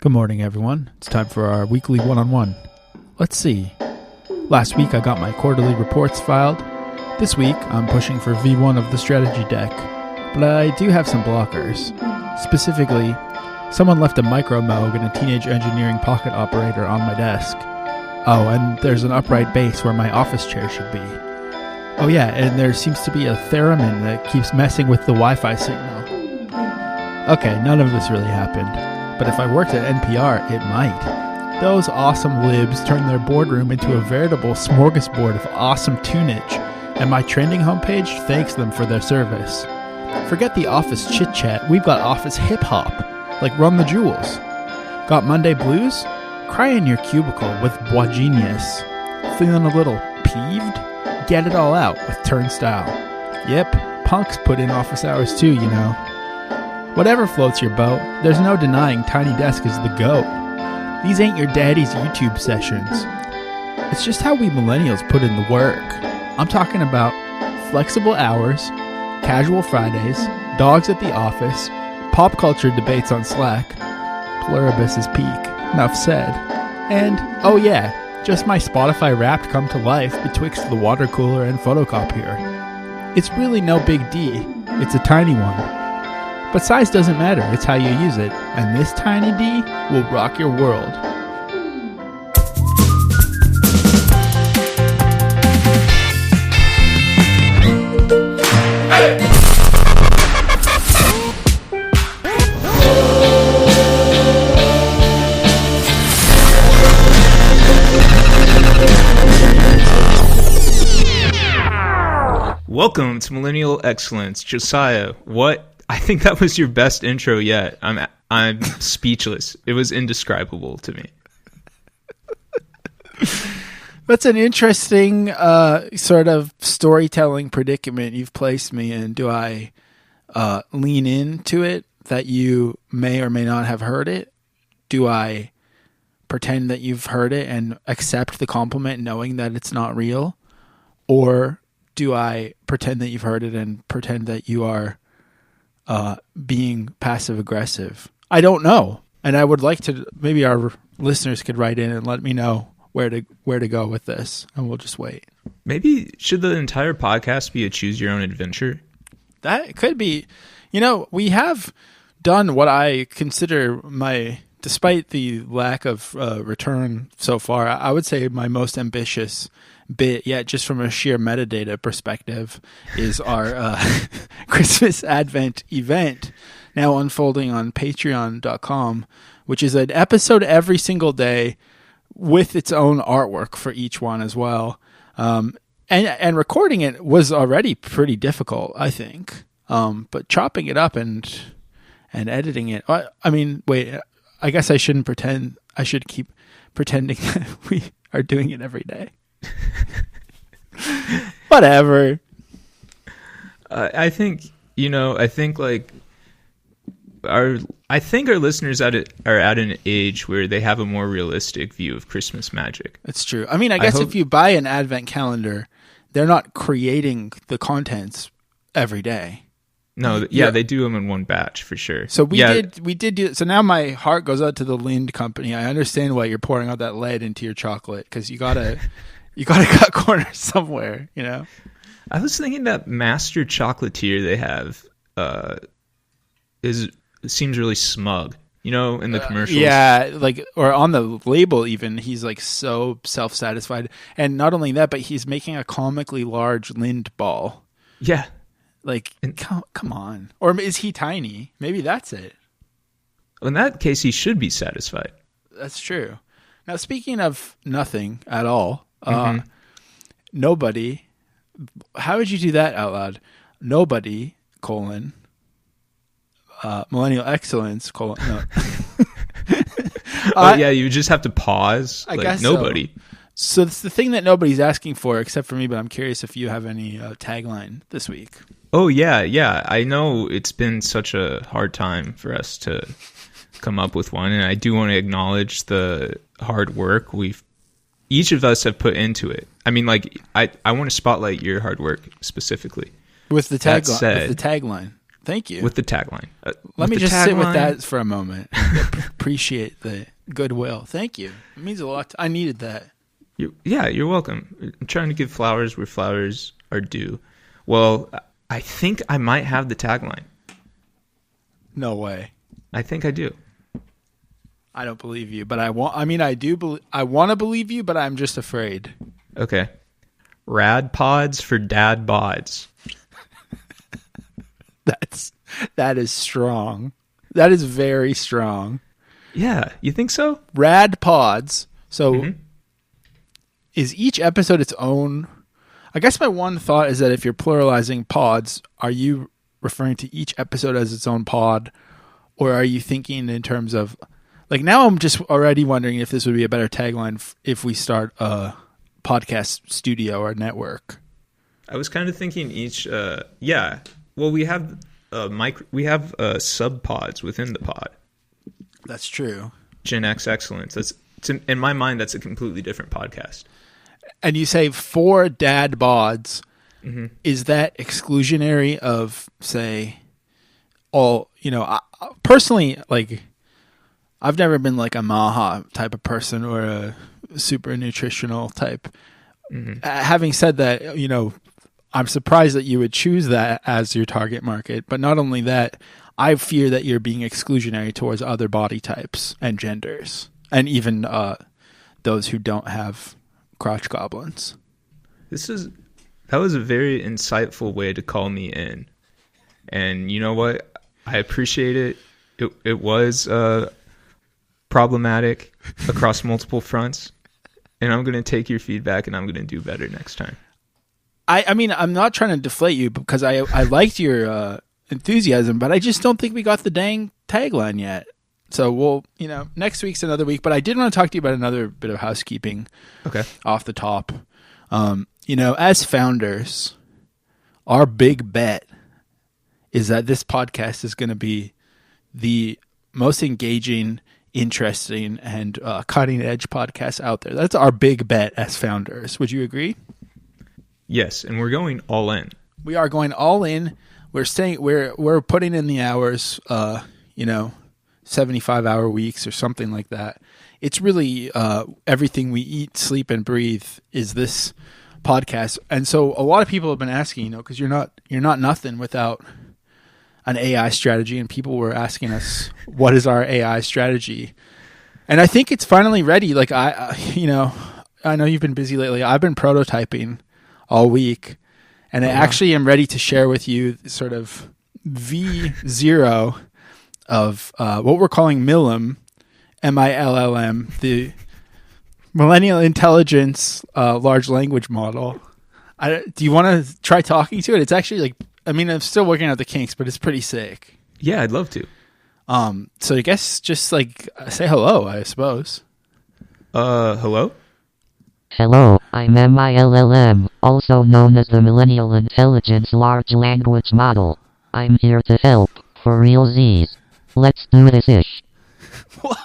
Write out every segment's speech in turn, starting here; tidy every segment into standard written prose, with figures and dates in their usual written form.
Good morning, everyone. It's time for our weekly one-on-one. Let's see. Last week, I got my quarterly reports filed. This week, I'm pushing for V1 of the strategy deck. But I do have some blockers. Specifically, someone left a micro Moog and a teenage engineering pocket operator on my desk. Oh, and there's an upright base where my office chair should be. Oh yeah, and there seems to be a theremin that keeps messing with the Wi-Fi signal. Okay, none of this really happened. But if I worked at NPR, it might. Those awesome libs turned their boardroom into a veritable smorgasbord of awesome tunage, and my trending homepage thanks them for their service. Forget the office chit-chat, we've got office hip-hop, like Run the Jewels. Got Monday blues? Cry in your cubicle with Bois Genius. Feeling a little peeved? Get it all out with Turnstile. Yep, punks put in office hours too, you know. Whatever floats your boat, there's no denying Tiny Desk is the GOAT. These ain't your daddy's YouTube sessions. It's just how we millennials put in the work. I'm talking about flexible hours, casual Fridays, dogs at the office, pop culture debates on Slack, pluribus peak, enough said. And, oh yeah, just my Spotify Wrapped come to life betwixt the water cooler and photocopier. It's really no big D, it's a tiny one. But size doesn't matter, it's how you use it, and this tiny D will rock your world. Welcome to Millennial Excellence, Josiah. What? I think that was your best intro yet. I'm speechless. It was indescribable to me. That's an interesting sort of storytelling predicament you've placed me in. Do I lean into it that you may or may not have heard it? Do I pretend that you've heard it and accept the compliment knowing that it's not real? Or do I pretend that you've heard it and pretend that you are being passive-aggressive? I don't know. And I would like to, maybe our listeners could write in and let me know where to go with this, and we'll just wait. Maybe should the entire podcast be a choose-your-own-adventure? That could be. You know, we have done what I consider despite the lack of return so far, I would say my most ambitious bit yet, just from a sheer metadata perspective, is our Christmas Advent event now unfolding on patreon.com, which is an episode every single day with its own artwork for each one as well. And recording it was already pretty difficult, I think. But chopping it up and editing it, I mean, wait, I guess I shouldn't pretend. I should keep pretending that we are doing it every day. Whatever. I think our listeners are at an age where they have a more realistic view of Christmas magic. That's true. I mean, I guess if you buy an advent calendar, they're not creating the contents every day. No, yeah, they do them in one batch for sure. So we did do. So now my heart goes out to the Lind company. I understand why you're pouring out that lead into your chocolate, because you gotta cut corners somewhere, you know. I was thinking that master chocolatier they have seems really smug, you know, in the commercials. Yeah, or on the label even, he's like so self-satisfied, and not only that, but he's making a comically large Lind ball. Yeah. Come on. Or is he tiny? Maybe that's it. In that case, he should be satisfied. That's true. Now, speaking of nothing at all, nobody, how would you do that out loud? Nobody, millennial excellence, no. Yeah, you just have to pause. I guess nobody. So it's the thing that nobody's asking for except for me, but I'm curious if you have any tagline this week. Oh, yeah. I know it's been such a hard time for us to come up with one, and I do want to acknowledge the hard work each of us have put into it. I mean, I want to spotlight your hard work specifically. With the tagline. Thank you. With the tagline. Let me just sit with that for a moment. appreciate the goodwill. Thank you. It means a lot. I needed that. You're welcome. I'm trying to give flowers where flowers are due. Well, I think I might have the tagline. No way. I think I do. I don't believe you, but I want. I mean, I do. I want to believe you, but I'm just afraid. Okay. Rad pods for dad bods. That is strong. That is very strong. Yeah, you think so? Rad pods. So is each episode its own? I guess my one thought is that if you're pluralizing pods, are you referring to each episode as its own pod, or are you thinking in terms of, like, now I'm just already wondering if this would be a better tagline if we start a podcast studio or network. I was kind of thinking each. Yeah. Well, we have sub pods within the pod. That's true. Gen X Excellence. In my mind, that's a completely different podcast. And you say 4 dad bods. Is that exclusionary of, say, all, personally, like, I've never been like a Maha type of person or a super nutritional type. Having said that, I'm surprised that you would choose that as your target market. But not only that, I fear that you're being exclusionary towards other body types and genders, and even those who don't have crotch goblins. That was a very insightful way to call me in. And you know what? I appreciate it. It was problematic across multiple fronts. And I'm going to take your feedback and I'm going to do better next time. I mean, I'm not trying to deflate you because I liked your enthusiasm, but I just don't think we got the dang tagline yet. So we'll, next week's another week. But I did want to talk to you about another bit of housekeeping. Okay. Off the top. As founders, our big bet is that this podcast is going to be the most engaging, interesting, and cutting edge podcast out there. That's our big bet as founders. Would you agree? Yes, and we're going all in. We are going all in. We're putting in the hours, 75-hour weeks or something like that. It's really everything we eat, sleep, and breathe is this podcast. And so a lot of people have been asking, because you're not nothing without an AI strategy, and people were asking us, what is our AI strategy? And I think it's finally ready. Like I know you've been busy lately. I've been prototyping all week, and I actually am ready to share with you sort of V0 of what we're calling MILLM, MILLM, the Millennial Intelligence Large Language Model. Do you want to try talking to it? It's actually I'm still working out the kinks, but it's pretty sick. Yeah, I'd love to. So I guess just say hello, I suppose. Hello? Hello, I'm MILLM, also known as the Millennial Intelligence Large Language Model. I'm here to help, for realsies. Let's do this-ish. What?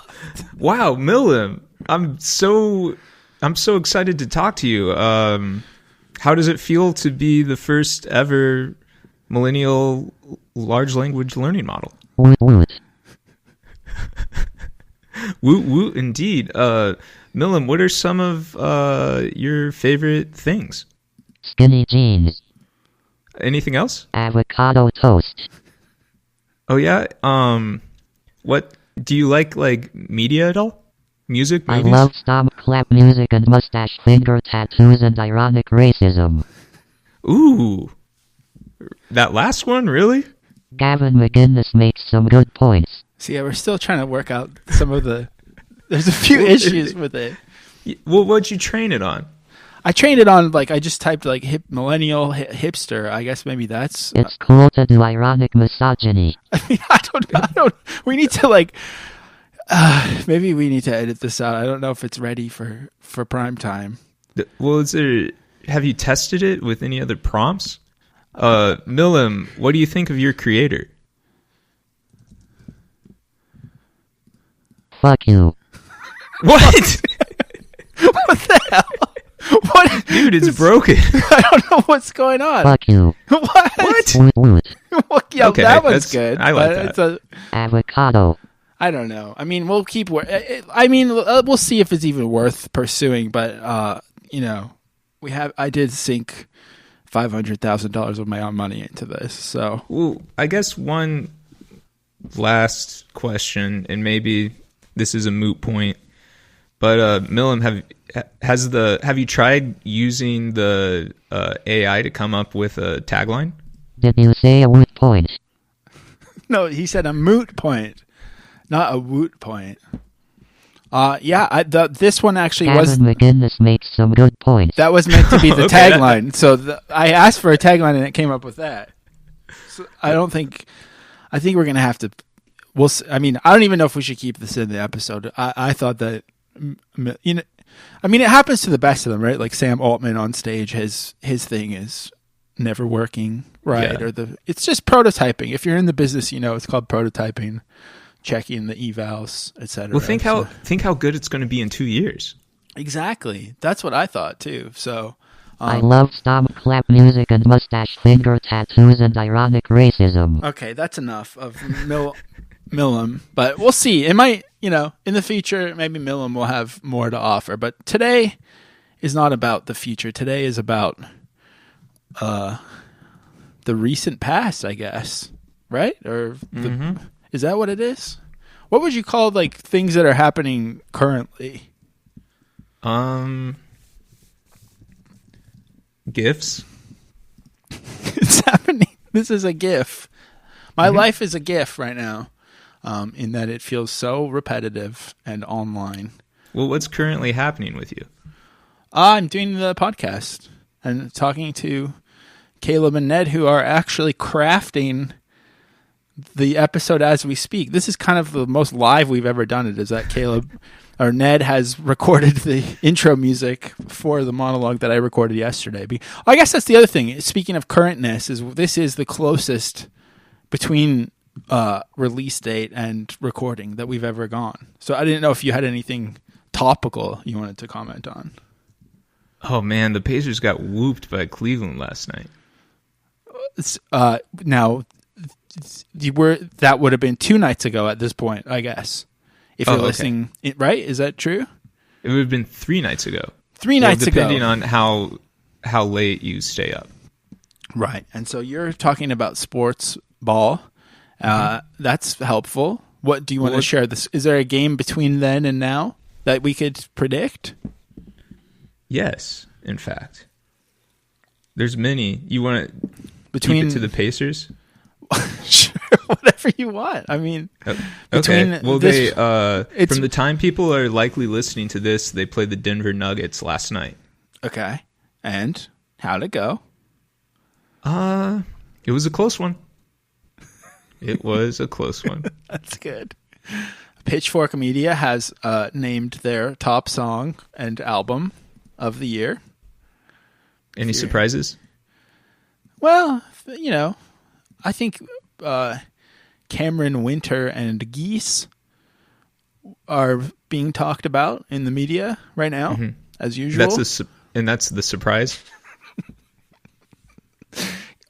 Wow, MILLM. I'm so excited to talk to you. How does it feel to be the first ever millennial large language learning model? Woot woot. Woot woot indeed. MILLM, what are some of your favorite things? Skinny jeans. Anything else? Avocado toast. Oh yeah. What do you like media at all? Music, movies? I love stomp clap music and mustache finger tattoos and ironic racism. Ooh. That last one, really? Gavin McInnes makes some good points. See, we're still trying to work out some of the... There's a few issues with it. Well, what'd you train it on? I trained it on, I just typed, hip millennial hipster. I guess maybe that's... It's cool to do ironic misogyny. I don't... We need to, maybe we need to edit this out. I don't know if it's ready for prime time. Well, have you tested it with any other prompts? MILLM, what do you think of your creator? Fuck you. What? What the hell? What? Dude, it's broken. I don't know what's going on. Fuck you. What? Woot woot. Well, yeah, Okay, that one's good. I like that. Avocado. I don't know. I mean, we'll keep. We'll see if it's even worth pursuing. But I did sink $500,000 of my own money into this. So, well, I guess one last question, and maybe this is a moot point, but Millum, have you tried using the AI to come up with a tagline? Did you say a moot point? No, he said a moot point, not a woot point. This one actually was. Gavin McInnes makes some good points. That was meant to be the tagline. So I asked for a tagline and it came up with that. So I think we're gonna have to. I don't even know if we should keep this in the episode. I thought that, it happens to the best of them, right? Like Sam Altman on stage, his thing is never working right, or it's just prototyping. If you're in the business, it's called prototyping, checking the evals, etc. Well, think how good it's going to be in 2 years. Exactly, that's what I thought too. So I love stomp clap music and mustache finger tattoos and ironic racism. Okay, that's enough of Millum, but we'll see. It might, in the future, maybe Millum will have more to offer. But today is not about the future. Today is about the recent past, I guess, right? Or is that what it is? What would you call like things that are happening currently? GIFs. It's happening. This is a GIF. My life is a GIF right now, in that it feels so repetitive and online. Well, what's currently happening with you? I'm doing the podcast and talking to Caleb and Ned, who are actually crafting the episode as we speak. This is kind of the most live we've ever done it, is that Caleb or Ned has recorded the intro music for the monologue that I recorded yesterday. I guess that's the other thing. Speaking of currentness, this is the closest between release date and recording that we've ever gone. So I didn't know if you had anything topical you wanted to comment on. Oh man, the Pacers got whooped by Cleveland last night. Now, that would have been 2 nights ago at this point, I guess. If you're listening, right? Is that true? It would have been 3 nights ago. 3 nights depending ago. Depending on how late you stay up. Right. And so you're talking about sports ball. That's helpful. What do you want to share? Is there a game between then and now that we could predict? Yes, in fact. There's many. You want to keep it to the Pacers? Sure, whatever you want. I mean, okay. Well, from the time people are likely listening to this, they played the Denver Nuggets last night. Okay. And how'd it go? It was a close one. It was a close one. That's good. Pitchfork Media has named their top song and album of the year. Any surprises? Well, I think Cameron Winter and Geese are being talked about in the media right now, as usual. That's the surprise?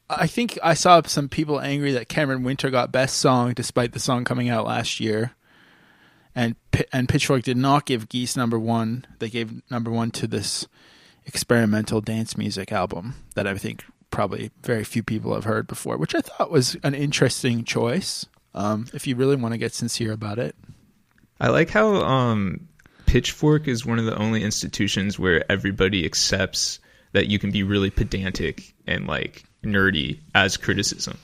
I think I saw some people angry that Cameron Winter got Best Song despite the song coming out last year. And Pitchfork did not give Geese number 1. They gave number 1 to this experimental dance music album that I think probably very few people have heard before, which I thought was an interesting choice, if you really want to get sincere about it. I like how Pitchfork is one of the only institutions where everybody accepts that you can be really pedantic and like nerdy as criticism.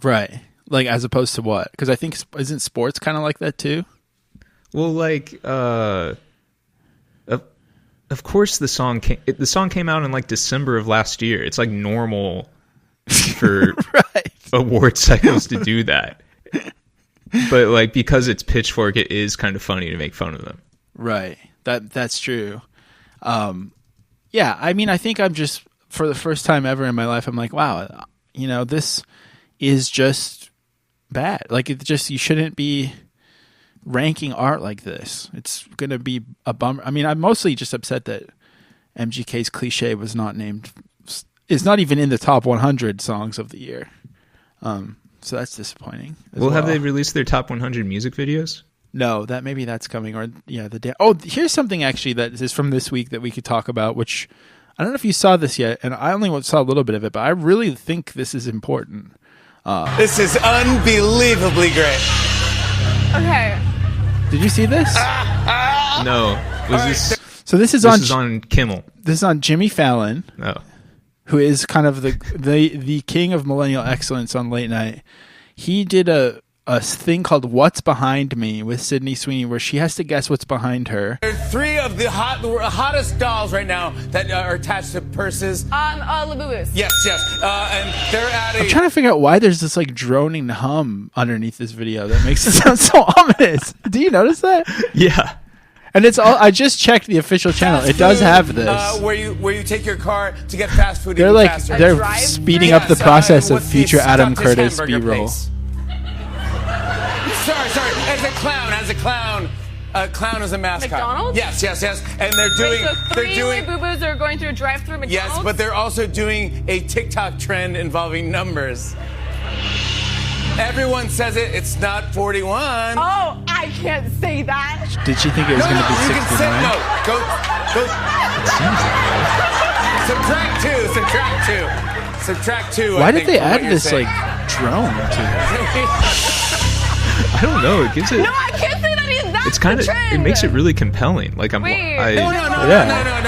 Right. Like as opposed to what? Because I think, isn't sports kind of like that too? Well, like, of course the song came out in like December of last year. It's like normal for award cycles to do that. But like, because it's Pitchfork, it is kind of funny to make fun of them. Right. That's true. Yeah. I mean, I think I'm just, for the first time ever in my life, I'm like, wow, this is just bad. Like, you shouldn't be ranking art like this. It's going to be a bummer. I mean, I'm mostly just upset that MGK's Cliche was not named, is not even in the top 100 songs of the year. So that's disappointing. Well, have they released their top 100 music videos? No, maybe that's coming. Or the day. Oh, here's something actually that is from this week that we could talk about, which I don't know if you saw this yet, and I only saw a little bit of it, but I really think this is important. This is unbelievably great. Okay. Did you see this? No. So this is on Kimmel. This is on Jimmy Fallon. Oh. Who is kind of the king of millennial excellence on late night. He did a thing called What's Behind Me with Sydney Sweeney, where she has to guess what's behind her. There are 3 of the hottest dolls right now that are attached to purses. Labubus. Yes. And they're at I'm trying to figure out why there's this like droning hum underneath this video that makes it sound so ominous. Do you notice that? Yeah. And it's all. I just checked the official channel. It does have this. Where you take your car to get fast food. They're like faster. they're speeding up the process of future Adam Curtis B-roll. Sorry. As a clown. A clown is a mascot. McDonald's? Yes. And they're doing. So 3 Labubus are going through a drive-through McDonald's. Yes, but they're also doing a TikTok trend involving numbers. Everyone says it. It's not 41. Oh, I can't say that. Did she think it was going to be 69? You can say no. Go. Subtract two. Why did they add this like drone to it? I don't know. It gives it. No, I can't say that. That's it's kind of. It makes it really compelling. Like No.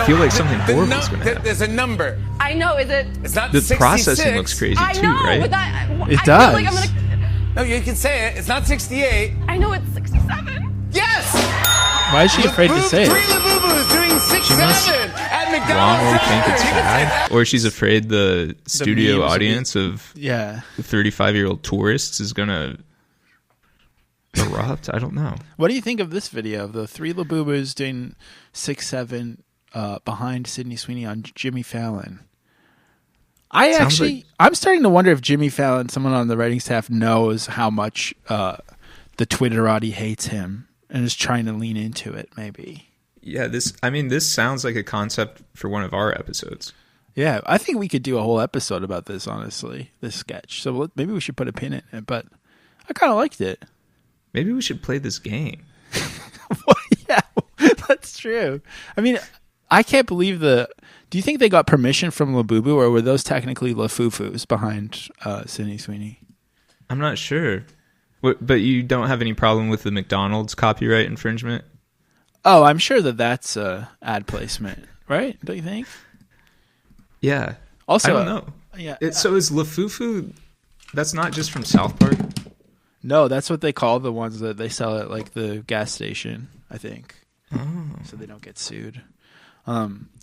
Feel like something horrible is going to happen. There's a number. I know. Is it? It's not The 66. processing looks crazy I too, know, right? but that It I does. Feel like I'm gonna, No, you can say it. It's not 68. I know it's 67. Yes. Why is she afraid to say 3 it? Labubus doing 6-7 at McDonald's. Wrongly think it's You can say bad, or she's afraid the studio memes audience of 35-year-old tourists is gonna erupt. I don't know. What do you think of this video of the 3 Labubus doing 6-7 behind Sydney Sweeney on Jimmy Fallon? I'm starting to wonder if Jimmy Fallon, someone on the writing staff, knows how much the Twitterati hates him and is trying to lean into it. Maybe. Yeah, this sounds like a concept for one of our episodes. Yeah, I think we could do a whole episode about this. Honestly, this sketch. So maybe we should put a pin in it. But I kind of liked it. Maybe we should play this game. Well, yeah, that's true. I mean, I can't believe do you think they got permission from Labubu, or were those technically Lafufus behind Sydney Sweeney? I'm not sure. But you don't have any problem with the McDonald's copyright infringement? Oh, I'm sure that's ad placement, right? Don't you think? Yeah. Also, I don't know. Yeah. So is Lafufu, that's not just from South Park? No, that's what they call the ones that they sell at like the gas station, I think. Oh. So they don't get sued.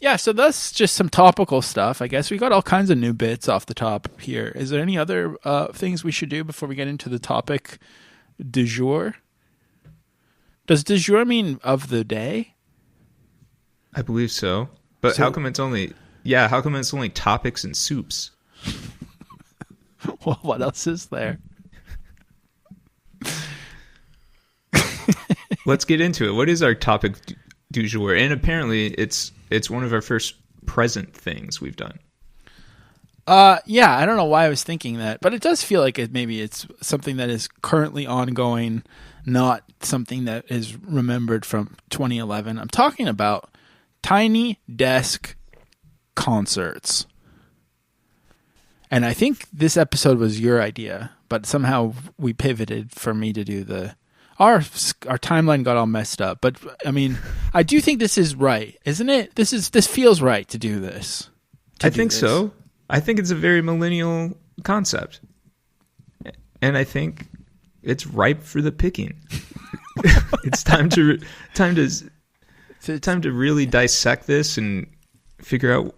Yeah, so that's just some topical stuff. I guess we got all kinds of new bits off the top here. Is there any other things we should do before we get into the topic du jour? Does du jour mean of the day? I believe so. But how come it's only topics and soups? Well, what else is there? Let's get into it. What is our topic du jour? And apparently it's one of our first present things we've done. Yeah, I don't know why I was thinking that, but it does feel like maybe it's something that is currently ongoing, not something that is remembered from 2011. I'm talking about tiny desk concerts. And I think this episode was your idea, but somehow we pivoted for me to do our timeline got all messed up. But I mean, I do think this is right, isn't it? This feels right to do this. I think so. I think it's a very millennial concept. And I think it's ripe for the picking. It's time to really dissect this and figure out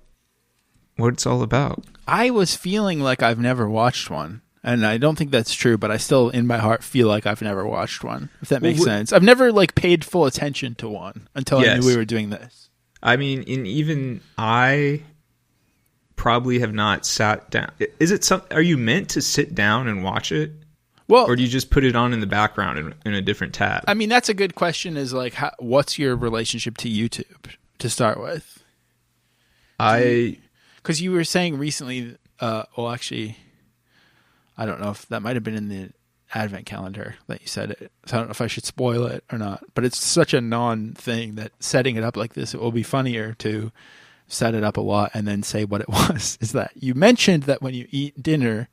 what it's all about. I was feeling like I've never watched one, and I don't think that's true, but I still in my heart feel like I've never watched one, if that makes sense. I've never paid full attention to one until I knew we were doing this. I mean, even I probably have not sat down. Are you meant to sit down and watch it? Well, or do you just put it on in the background in a different tab? I mean, that's a good question, is what's your relationship to YouTube to start with? Because you were saying recently, I don't know if that might have been in the advent calendar that you said it. So I don't know if I should spoil it or not. But it's such a non-thing that setting it up like this, it will be funnier to set it up a lot and then say what it was. Is that you mentioned that when you eat dinner,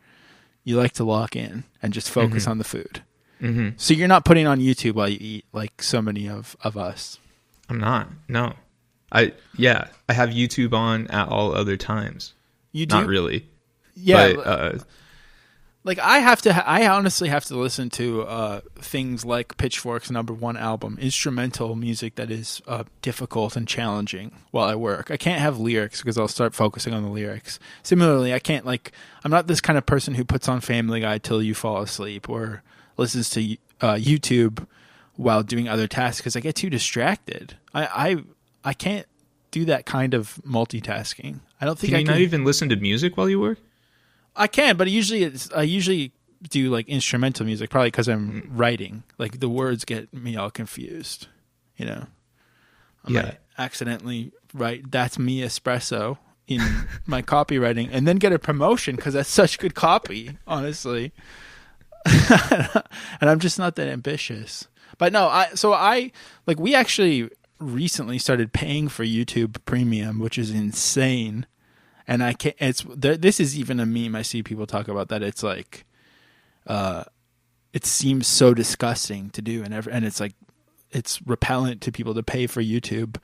you like to lock in and just focus on the food. Mm-hmm. So you're not putting on YouTube while you eat like so many of us. I'm not. No. I have YouTube on at all other times. You do? Not really. Yeah. But, like I honestly have to listen to things like Pitchfork's #1 album, instrumental music that is difficult and challenging while I work. I can't have lyrics because I'll start focusing on the lyrics. Similarly, I'm not this kind of person who puts on Family Guy till you fall asleep or listens to YouTube while doing other tasks because I get too distracted. I can't do that kind of multitasking. I don't think can I you can. not even listen to music while you work? I can, but I usually do like instrumental music, probably because I'm writing. Like the words get me all confused, you know. I might accidentally write "That's me espresso" in my copywriting, and then get a promotion because that's such good copy, honestly. And I'm just not that ambitious. But no, we actually recently started paying for YouTube Premium, which is insane. And I can't. This is even a meme I see people talk about that. It's like, it seems so disgusting to do, and it's like, it's repellent to people to pay for YouTube.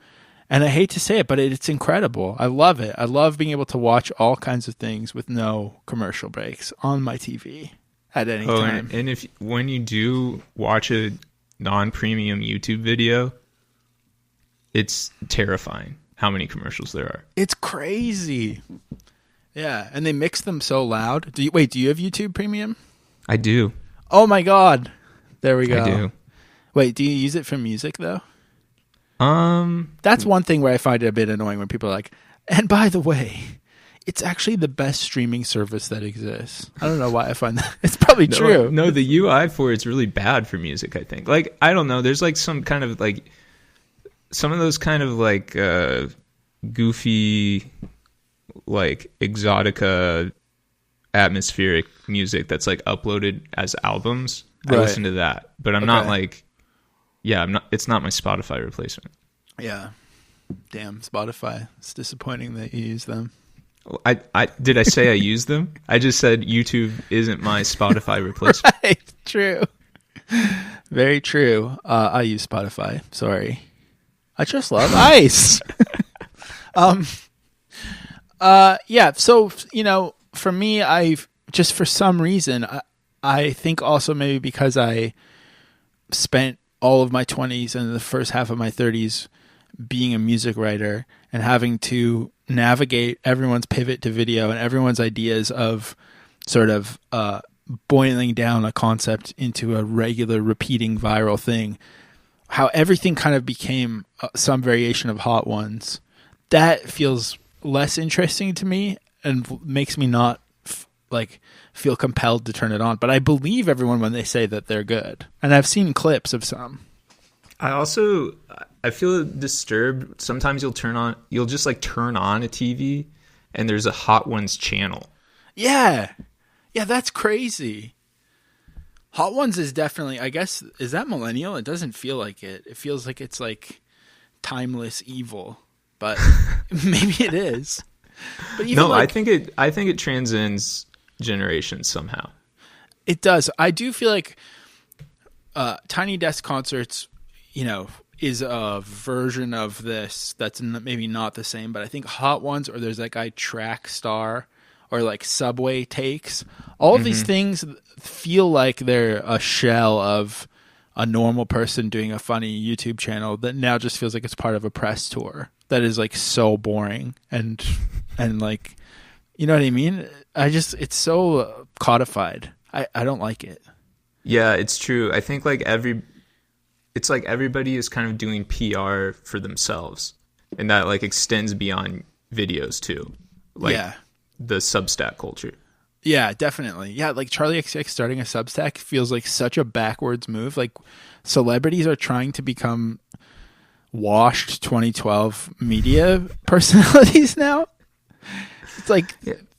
And I hate to say it, but it's incredible. I love it. I love being able to watch all kinds of things with no commercial breaks on my TV at any time. And when you do watch a non-premium YouTube video, it's terrifying how many commercials there are. It's crazy. Yeah, and they mix them so loud. Do you have YouTube Premium? I do. Oh my God. There we go. I do. Wait, do you use it for music though? That's one thing where I find it a bit annoying when people are like, and by the way, it's actually the best streaming service that exists. I don't know why I find that. It's probably true. No, the UI for it's really bad for music, I think. Like, I don't know. There's like some kind of like, some of those kind of like goofy, like exotica atmospheric music that's like uploaded as albums. Right. I listen to that, but I'm not like, I'm not. It's not my Spotify replacement. Yeah, damn Spotify. It's disappointing that you use them. I did I say I use them? I just said YouTube isn't my Spotify replacement. Right, true. Very true. I use Spotify. Sorry. I just love ice. Yeah. So, you know, for me, I've just, for some reason, I think also maybe because I spent all of my 20s and the first half of my 30s being a music writer and having to navigate everyone's pivot to video and everyone's ideas of sort of boiling down a concept into a regular repeating viral thing, how everything kind of became some variation of Hot Ones. That feels less interesting to me and makes me not feel compelled to turn it on. But I believe everyone when they say that they're good. And I've seen clips of some. I feel disturbed. Sometimes you'll just like turn on a TV and there's a Hot Ones channel. Yeah. Yeah, that's crazy. Hot Ones is definitely, I guess, is that millennial? It doesn't feel like it. It feels like it's like timeless evil, but maybe it is. But even I think it transcends generations somehow. It does. I do feel like Tiny Desk Concerts, you know, is a version of this that's maybe not the same, but I think Hot Ones, or there's that guy Track Star, or like Subway Takes, all of these things feel like they're a shell of a normal person doing a funny YouTube channel that now just feels like it's part of a press tour that is like so boring and like, you know what I mean? It's so codified. I don't like it. Yeah, it's true. I think like it's like everybody is kind of doing PR for themselves, and that like extends beyond videos too. Like the Substack culture. Yeah, definitely. Yeah, like Charlie XX starting a Substack feels like such a backwards move. Like celebrities are trying to become washed 2012 media personalities now. It's like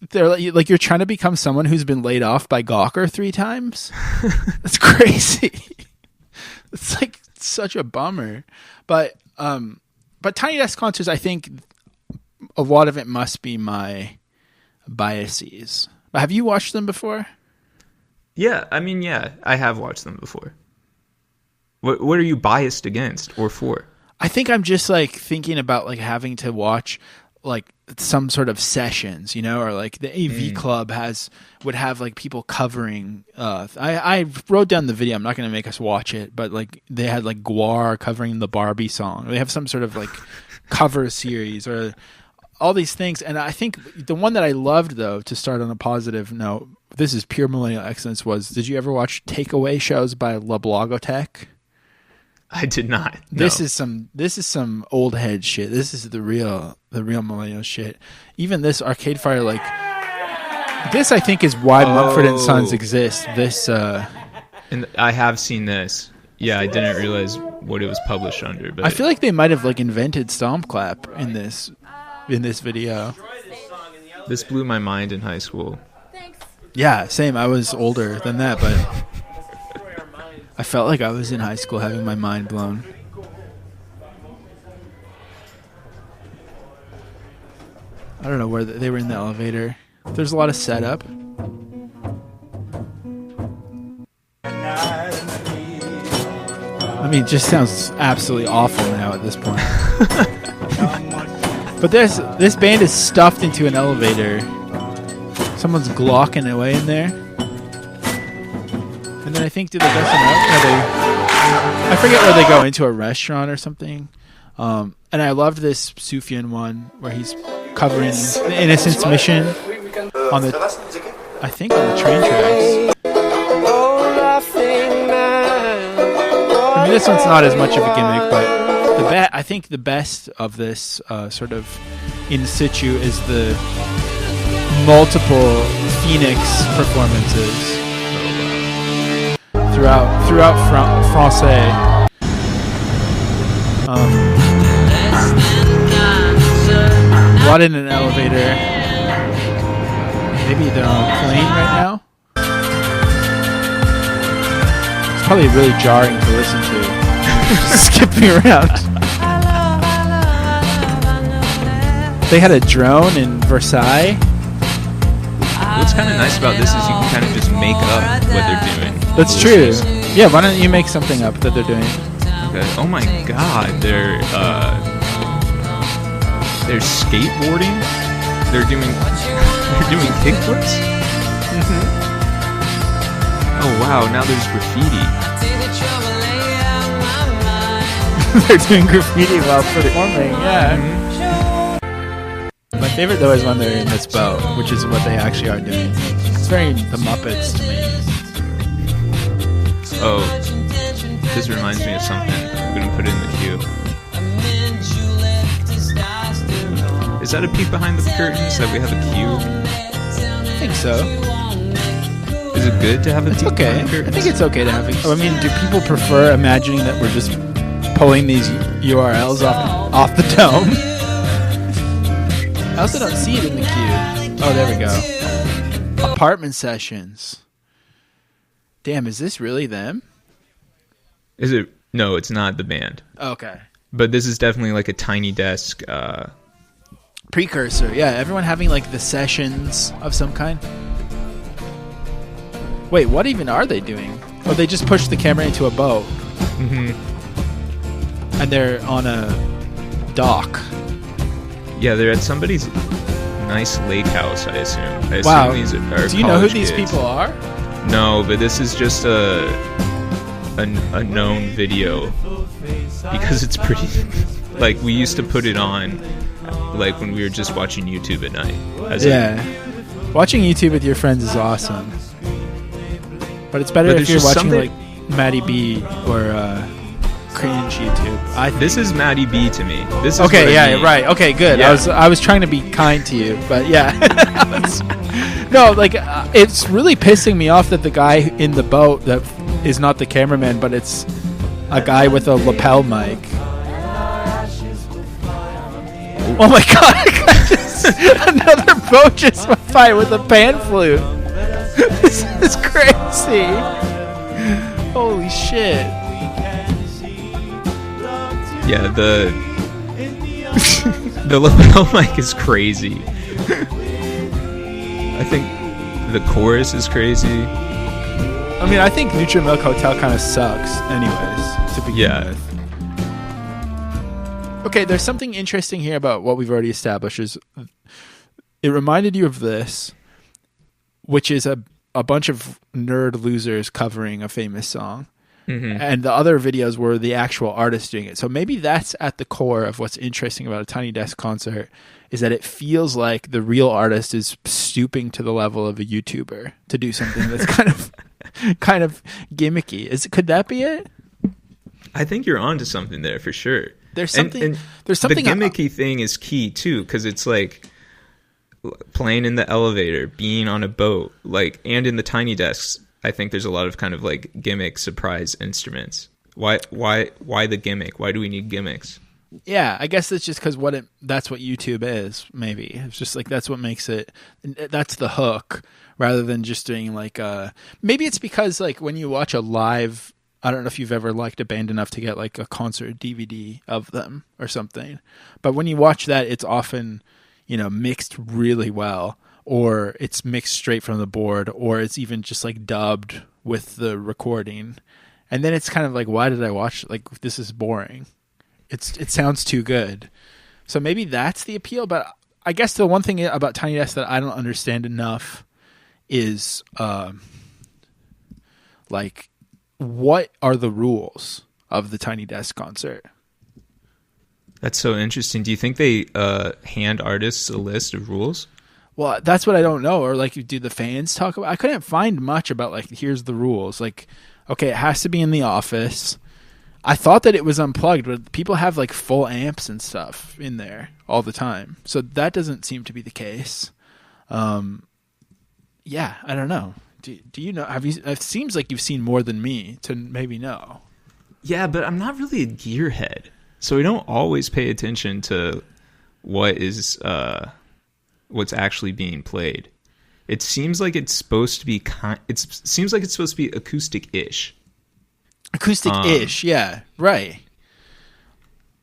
they're like you're trying to become someone who's been laid off by Gawker 3 times. That's crazy. It's like such a bummer. But Tiny Desk concerts, I think a lot of it must be my biases. Have you watched them before? Yeah, I mean, yeah, I have watched them before. What are you biased against or for? I think I'm just like thinking about like having to watch like some sort of sessions, or like the AV Club would have like people covering. I wrote down the video. I'm not going to make us watch it, but like they had like Gwar covering the Barbie song. They have some sort of like cover series or all these things. And I think the one that I loved, though, to start on a positive note, this is pure millennial excellence, was, did you ever watch takeaway shows by La Blogotech? I did not. No. This is some old head shit. This is the real millennial shit. Even this Arcade Fire, like this, I think is why Mumford and Sons exist. This, and I have seen this. Yeah, I didn't realize what it was published under. But I feel like they might have like invented Stomp Clap in this video. This blew my mind in high school. Yeah, same. I was older than that, but I felt like I was in high school having my mind blown. I don't know where they were in the elevator. There's a lot of setup. I mean, it just sounds absolutely awful now at this point. But this band is stuffed into an elevator. Someone's glocking away in there. And then I think, do they go somewhere else? I forget where they go, into a restaurant or something. And I loved this Sufjan one where he's covering the Innocence Mission on the train tracks. I mean, this one's not as much of a gimmick, but I think the best of this sort of in situ is the multiple Phoenix performances throughout Francais. A lot in an elevator. Maybe they're on a plane right now. It's probably really jarring to listen to. Skipping around. They had a drone in Versailles. What's kind of nice about this is you can kind of just make up what they're doing. That's true. Yeah, why don't you make something up that they're doing? Okay. Oh my God, they're skateboarding. They're doing kickflips. Mm-hmm. Oh wow, now there's graffiti. They're doing graffiti while performing. Yeah. Mm-hmm. My favorite though is when they're in this boat, which is what they actually are doing. It's very The Muppets to me. Oh, this reminds me of something. I'm gonna put it in the queue. Is that a peek behind the curtains that we have a queue? I think so. Is it good to have a It's peek okay. behind the curtains? I think it's okay to have it. I mean, do people prefer imagining that we're just pulling these URLs off the dome? I also don't see it in the queue. Oh, there we go. Apartment sessions. Damn, is this really them? Is it? No, it's not the band. Okay. But this is definitely like a Tiny Desk. Precursor. Yeah, everyone having like the sessions of some kind. Wait, what even are they doing? Oh, they just pushed the camera into a boat. Mm-hmm. And they're on a dock. Yeah, they're at somebody's nice lake house, I assume. Wow. These are Do you know who college these kids. people are? No, but this is just a known video because it's pretty. Like, we used to put it on, like when we were just watching YouTube at night. Watching YouTube with your friends is awesome, but it's better if you're watching like Maddie B or cringe YouTube. This is Maddie B to me. This is okay. what I Yeah, mean. right. Okay, good. Yeah. I was trying to be kind to you, but yeah. No, like it's really pissing me off that the guy in the boat that is not the cameraman, but it's a guy with a lapel mic. Oh my god! Another boat just went by with a pan flute. This is crazy. Holy shit! Yeah, the lapel mic is crazy. I think the chorus is crazy. I mean, I think Nutri-Milk Hotel kind of sucks, anyways, to begin with. Okay, there's something interesting here about what we've already established. Is it reminded you of this, which is a bunch of nerd losers covering a famous song. Mm-hmm. And the other videos were the actual artist doing it. So maybe that's at the core of what's interesting about a Tiny Desk concert, is that it feels like the real artist is stooping to the level of a YouTuber to do something that's kind of gimmicky. Could that be it? I think you're onto something there for sure. There's something. The gimmicky thing is key too, because it's like playing in the elevator, being on a boat, like, and in the Tiny Desks. I think there's a lot of kind of like gimmick surprise instruments. Why the gimmick? Why do we need gimmicks? Yeah, I guess it's just because that's what YouTube is. Maybe it's just like that's what makes it. That's the hook, rather than just doing like maybe it's because like when you watch a live. I don't know if you've ever liked a band enough to get like a concert DVD of them or something. But when you watch that, it's often, mixed really well, or it's mixed straight from the board, or it's even just like dubbed with the recording. And then it's kind of like, why did I watch? Like, this is boring. It sounds too good. So maybe that's the appeal. But I guess the one thing about Tiny Desk that I don't understand enough is like, what are the rules of the Tiny Desk concert? That's so interesting. Do you think they hand artists a list of rules? Well, that's what I don't know. Or like, do the fans talk about? I couldn't find much about like, here's the rules. Like, okay, it has to be in the office. I thought that it was unplugged, but people have like full amps and stuff in there all the time. So that doesn't seem to be the case. Yeah, I don't know. Do you know? It seems like you've seen more than me to maybe know. Yeah, but I'm not really a gearhead, so we don't always pay attention to what is what's actually being played. It seems like it's supposed to be acoustic-ish. Acoustic-ish, yeah, right.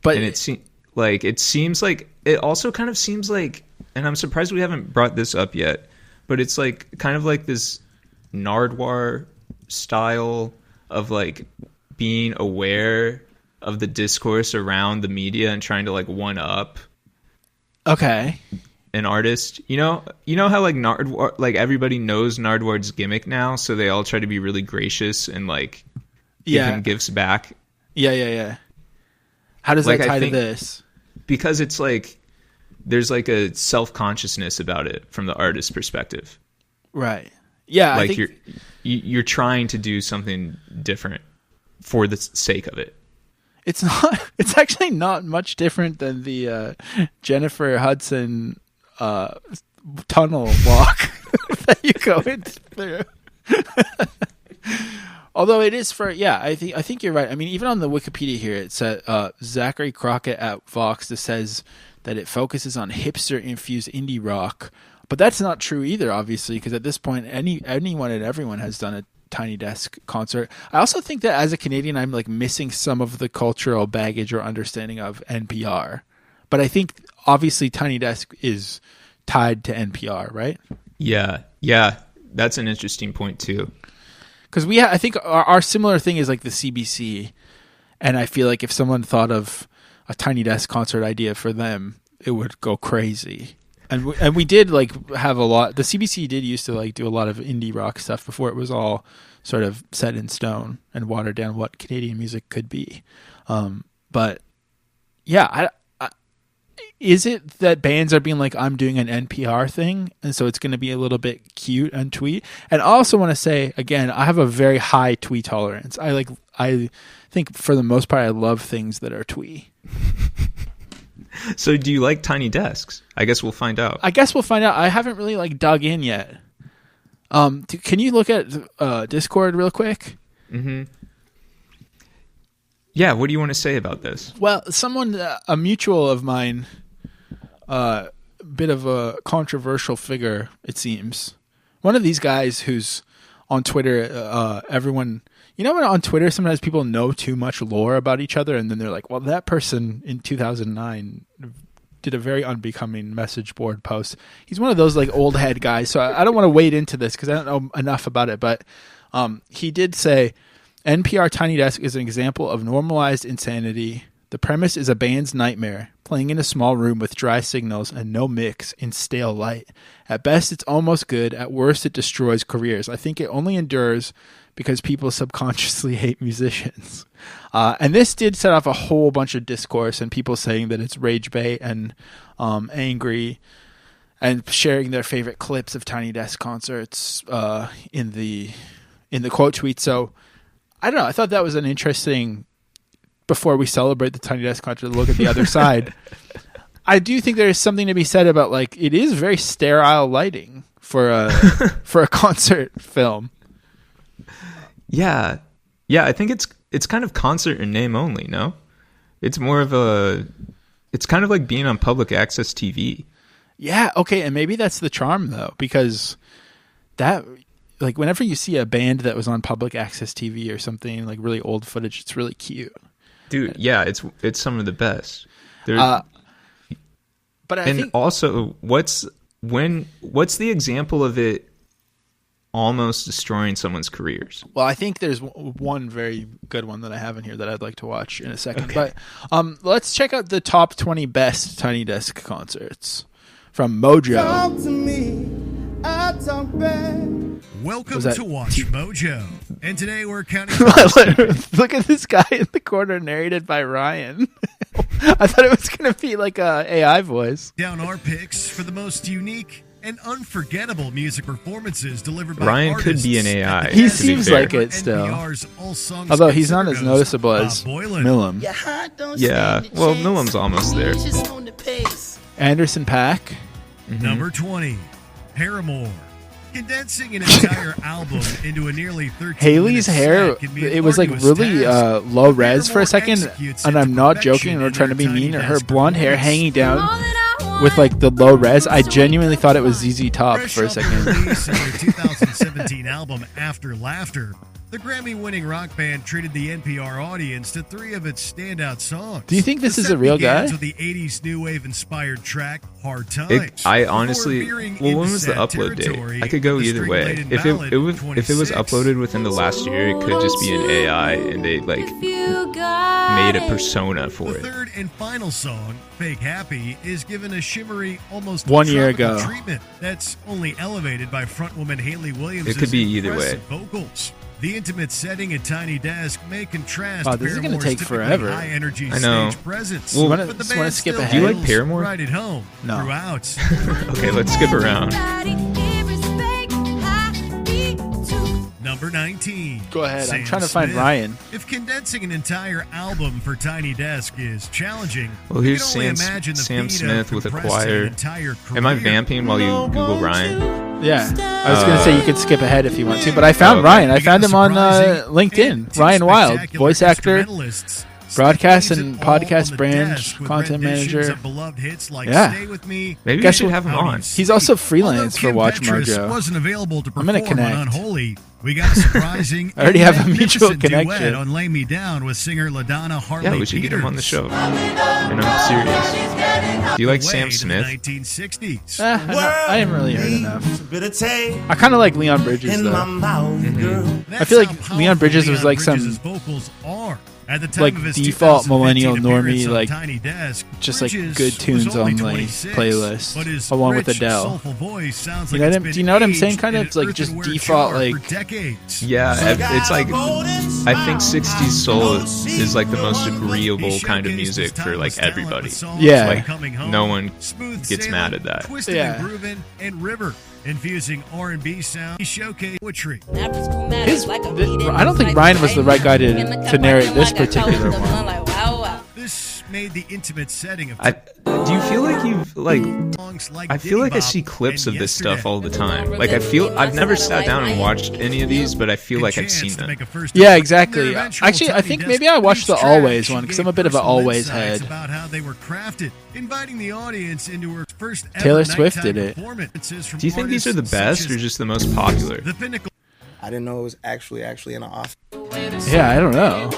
But and it seems like it also kind of seems like, and I'm surprised we haven't brought this up yet, but it's like kind of like this Nardwuar style of like being aware of the discourse around the media and trying to like one up an artist. You know how like Nardwuar, like everybody knows Nardwuar's gimmick now, so they all try to be really gracious and like give him gifts back. Yeah. How does that tie to this? Because it's like there's like a self-consciousness about it from the artist's perspective. Right. Yeah, like you're trying to do something different for the sake of it. It's not. It's actually not much different than the Jennifer Hudson tunnel walk that you go in through. Although it is for I think you're right. I mean, even on the Wikipedia here, it said Zachary Crockett at Vox says that it focuses on hipster-infused indie rock. But that's not true either, obviously, because at this point, anyone and everyone has done a Tiny Desk concert. I also think that as a Canadian, I'm like missing some of the cultural baggage or understanding of NPR. But I think obviously Tiny Desk is tied to NPR, right? Yeah, that's an interesting point too. Because I think our similar thing is like the CBC, and I feel like if someone thought of a Tiny Desk concert idea for them, it would go crazy. And we did like have a lot. The CBC did used to like do a lot of indie rock stuff before it was all sort of set in stone and watered down what Canadian music could be. But yeah, is it that bands are being like, I'm doing an NPR thing, and so it's going to be a little bit cute and twee? And I also want to say again, I have a very high twee tolerance. I think for the most part, I love things that are twee. So do you like Tiny Desks? I guess we'll find out. I haven't really like dug in yet. Can you look at Discord real quick? Mm-hmm. Yeah, what do you want to say about this? Well, a mutual of mine bit of a controversial figure, it seems. One of these guys who's on Twitter, everyone... You know when on Twitter sometimes people know too much lore about each other and then they're like, well, that person in 2009 did a very unbecoming message board post. He's one of those like old head guys, so I don't want to wade into this because I don't know enough about it, but he did say, NPR Tiny Desk is an example of normalized insanity. The premise is a band's nightmare, playing in a small room with dry signals and no mix in stale light. At best, it's almost good. At worst, it destroys careers. I think it only endures because people subconsciously hate musicians. And this did set off a whole bunch of discourse and people saying that it's rage bait and angry and sharing their favorite clips of Tiny Desk concerts in the quote tweet. So I don't know. I thought that was an interesting, before we celebrate the Tiny Desk concert, look at the other side. I do think there is something to be said about like it is very sterile lighting for a concert film. Yeah, I think it's kind of concert in name only. No, it's more of it's kind of like being on public access TV. Yeah, okay, and maybe that's the charm though, because that like whenever you see a band that was on public access TV or something like really old footage, it's really cute. Dude, yeah, it's some of the best. But I think also what's the example of it almost destroying someone's careers? Well, I think there's one very good one that I have in here that I'd like to watch in a second. Okay. But let's check out the top 20 best Tiny Desk concerts from Mojo. Talk to me, I talk back. Welcome to Watch Mojo. And today we're counting... Look at this guy in the corner narrated by Ryan. I thought it was going to be like a AI voice. down our picks for the most unique and unforgettable music performances delivered by Ryan artists. could be an AI. He to be seems fair. like it still. NPR's All Songs Although he's not Considered as noticeable host, as Bob Boylan. Millum. Yeah, well, Millam's almost there. Anderson .Paak. Number 20, Paramore. Condensing an entire album into a nearly 13 Haley's hair, it was like really low res for a second, and I'm not joking or trying to be mean. Her blonde hair hanging down with like the low res, I genuinely thought it was ZZ Top for a second. Release of their 2017 album After Laughter, the Grammy-winning rock band treated the NPR audience to 3 of its standout songs. Do you think this The is set a real begins guy? With the 80s new wave inspired track Hard Times. I Before honestly, veering when into was the sad upload territory, date? I could go the either way. string-laden If ballad, it was 26. uploaded within the last year, it could just be an AI and they like made a persona for The it. third and final song, Fake Happy, is given a shimmery, almost 1 year tropical ago. treatment that's only elevated by frontwoman Haley Williams' It could be either way. vocals. The intimate setting at Tiny Desk may contrast Wow, this is gonna Paramore's take typically forever. high-energy I know. stage presence. Well, wanna- but the just wanna band skip still ahead? Do you like feels Paramore? right at home No. throughout. Okay, let's skip around. Number 19. Go ahead, I'm Sam trying to find Smith. Ryan. If condensing an entire album for Tiny Desk is challenging, Well, you here's can only Sam- imagine the Sam feat Smith of with a compressing choir. an entire Am I career. vamping while you Google Ryan? Yeah, I was going to say you could skip ahead if you want to, but I found okay. Ryan. I You got found a him on surprising LinkedIn. and two Ryan Wild, spectacular voice actor, instrumentalists. broadcast Stick and leaves it all podcast on the brand, desk with content renditions manager. of beloved hits like Yeah. Stay With Me. Maybe Guess we should what? have him on. He's also freelance Although for Kim Watch Petras Mojo. wasn't available to I'm gonna perform on connect. Unholy. We got a surprising I already and have a mutual magnificent connection. duet on Lay Me Down with singer LaDonna Hartley Yeah, we should get him on the Peters. show. And I'm serious. Do you like Away Sam to the Smith? 1960s. I haven't really heard enough. Bitter taste I kind of like Leon Bridges in my though. mouth, girl. That's I feel like how Leon powerful Bridges was Leon like some, Bridges' vocals are. At the time like, of his default 2015 millennial appearance normie, on like, Tiny Desk, just, like, Bridges good tunes was only on, like, 26, playlists, but his along with rich, Adele. soulful voice sounds You like know it's what I'm- been do you know what I'm saying? aged Kind of in like an just earthenware default, jar like- for decades. Yeah, it's like I think 60s soul is like the most agreeable kind of music for like everybody. Yeah. Like Coming Home, no one Smooth gets Sailing, mad at that. Twisted Yeah. and Groovin', and River, infusing R&B sound. He showcased poetry. I don't think Ryan was the right guy to narrate this particular one. This made the intimate setting of Do you feel like you've like? songs like I feel like I Diddy see Bop clips and of this stuff Yesterday. all the time. Like I've never sat down and watched any of these, but I feel like I've Chance seen to them. make a first Yeah, appearance in exactly. their eventual Actually, I Tiny think Desk maybe I watched the Beats Always track. one, She 'cause I'm a gave bit of an personal Always insights head. about how they were crafted, inviting the audience into her first ever Taylor Swift nighttime did it. performances from Do you think these are the artists such best as or just the most popular? The Pinnacle. I didn't know it was actually in an office. Yeah, I don't know.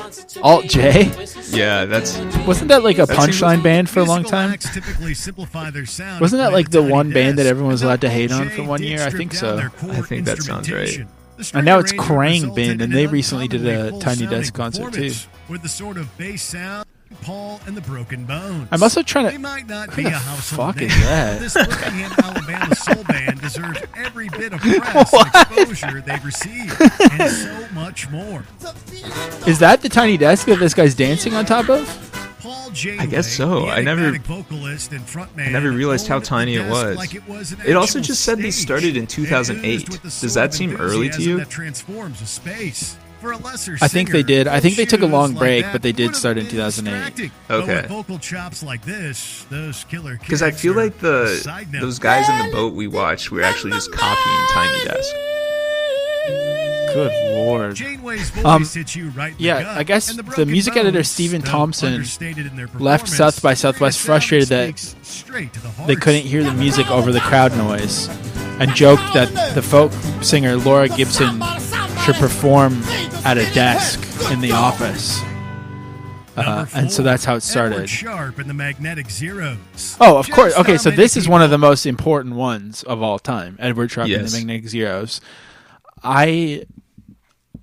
Alt J? Yeah, that's Wasn't that like a That seems- punchline band for a long Musical time? acts typically simplify their sound Wasn't and that play like the Tiny one band that Desk. everyone was allowed to hate on Jay for 1 did year? I strip think down so. their core I think that sounds right. instrumentation. The And now it's string arrangement Krang resulted Band, and in they an recently did a uncommonly Tiny full-sounding Desk concert, performance with the sort of bass sound, Paul and the Broken Bones. I'm also trying They to. might not Who be the a household fuck name, is that? but this Birmingham, Alabama soul band deserves every bit of press and exposure they've received, and so much more. Is that the Tiny Desk that this guy's dancing on top of? Paul Janeway, I guess so. the I never- enigmatic vocalist and frontman, I never realized how owned the tiny it desk was. like it was an It also actual just said these stage. started in It 2008. oozed with the Does sort that of seem early to enthusiasm you? that transforms a space. For a lesser I think they singer, did. I think they took a shoes long like break, that but they did would've start in been 2008. distracting. But Okay. with vocal chops like this, those killer Because I kicks feel are like a side note. those guys in the boat we watched were actually just copying Tiny Desk. Good lord. Janeway's voice hits you right in the yeah, gut, I guess and the Broken music editor Bones, Stephen though Thompson understated in their left performance, South by bring Southwest the sound frustrated that mistakes straight to the they heart. couldn't hear the music over the crowd noise, and joked that the folk singer Laura Gibson should perform at a desk in the office. Number And so four, that's how it Edward started. Sharp and the Magnetic Zeros. Oh, of course. Just Okay, how so many this is people- one of the most important ones of all time. Edward Sharp and Yes. the Magnetic Zeros. I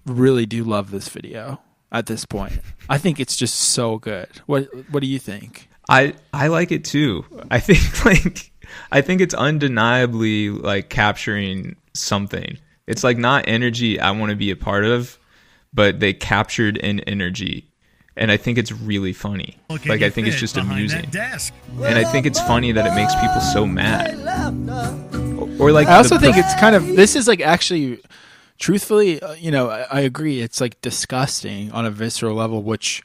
really do love this video at this point. I think it's just so good. What do you think? I like it too. I think it's undeniably like capturing something. It's like not energy I want to be a part of, but they captured an energy. And I think it's really funny. Look Like at I think you it's fit just behind amusing. that desk. And I think it's funny that it makes people so mad. Or like I also the- think it's kind of, this is like actually, truthfully, I agree. It's like disgusting on a visceral level, which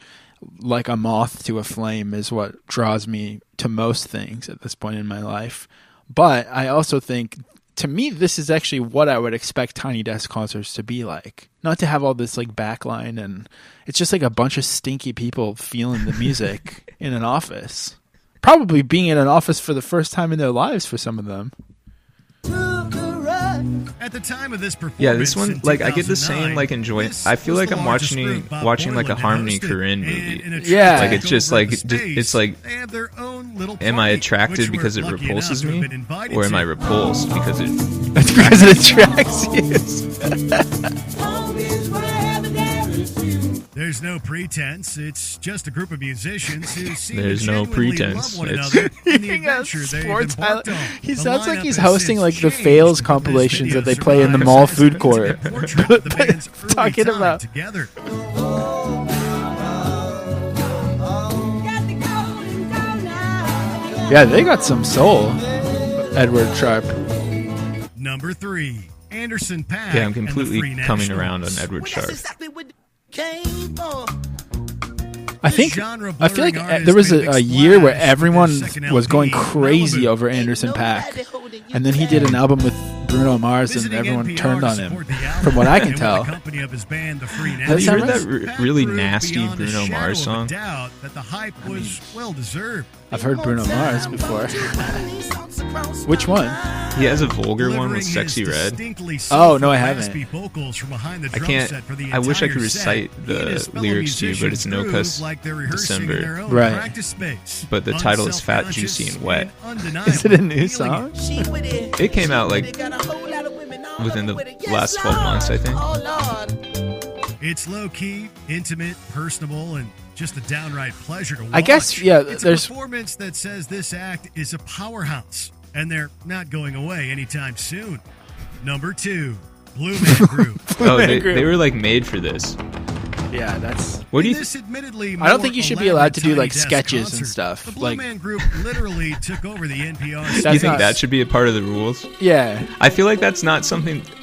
like a moth to a flame is what draws me to most things at this point in my life. But I also think, to me, this is actually what I would expect Tiny Desk concerts to be like. Not to have all this like backline, and it's just like a bunch of stinky people feeling the music in an office. Probably being in an office for the first time in their lives for some of them. At the time of this performance, Yeah, this one, in like, I get the 2009, same, like, enjoy. this I feel was like the I'm largest watching group Bob like a Moreland had Harmony hosted, Korine and movie. in a Yeah. trip Like, it's just over like- the just- space, it's like, they had their own little Am I party, attracted which because we're it lucky repulses enough to me, have been invited or am to. I repulsed because it? That's because it attracts you. There's no pretense. It's just a group of musicians who seem There's to no genuinely pretense. love one It's- another in the Being a adventure they've sports embarked on. He The sounds like lineup he's has hosting since like the changed, fails but this compilations video that they play in the survives mall as an food court. intimate portrait of the band's early Talking time about- together. Yeah, they got some soul. Edward Sharp. Number 3, Anderson .Paak. Yeah, I'm and the completely Free coming Nationals. around on Edward Sharp. I think Genre I feel like blurring artist there was made a a big year where splash with everyone their second was going LP, crazy Malibu. over Anderson .Paak, and then he did an album with Bruno Mars, and Visiting everyone NPR turned to on him. support the album, From what I can and with tell. the company of his band, the Free Have you Nationals, heard that Paak really proved nasty beyond a Bruno shadow Mars of a song? doubt that the hype was well deserved. I've heard Bruno Mars before. Which one? He has a vulgar one Delivering with Sexy his Red. distinctly Oh, no, I soulful, haven't. raspy vocals from behind the I drum can't. set for the I wish I could entire set. recite He and the his fellow lyrics to you, but it's no musicians cuss groove like they're rehearsing in December. their own Right. practice space. But the title is Fat, Juicy, and Wet. Is it a new song? It came out like within the last 12 months, I think. It's low key, intimate, personable, and just a downright pleasure to watch. I guess, yeah, It's there's- a performance that says this act is a powerhouse, and they're not going away anytime soon. Number 2, Blue Man Group. Oh, Man they Group. were like made for this. Yeah, that's. What do you? This admittedly I don't think you should be allowed to do like elaborate sketches Tiny and Desk stuff. concert, The Blue Like, Man Group literally took over the NPR. Do you That's think not- that should be a part of the rules? yeah, I feel like that's not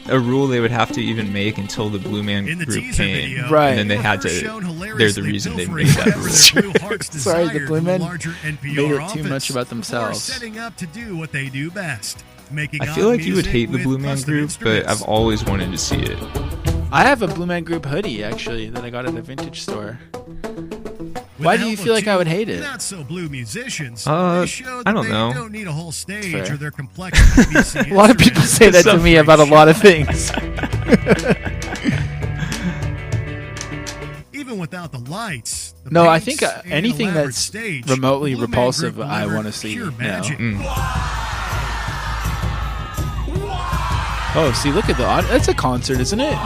a rule they would have to even make until the Blue Man In the Group teaser came. video, Right. And then they were had first to. shown They're the hilariously reason they pilfering made that whatever rule. their blue hearts Sorry, the desired Blue from Men larger NPR made it too office much about before themselves. setting up to do what they do best. Making I feel odd like you would music hate the with Blue Man custom Group, but instruments. I've always wanted to see it. I have a Blue Man Group hoodie actually that I got at a vintage store. With Why the do you help feel of like I would hate it? Not so blue musicians. Uh, they showed I that don't they know. don't need a whole stage Fair. or their complex PVC A lot of people instruments. say that to me about a lot of things. Even without the lights. The No, I paints, think and anything elaborate that's stage, remotely the Blue Man repulsive, Group I delivered wanna see pure now. magic. Oh, see, look at the that's a concert, isn't it?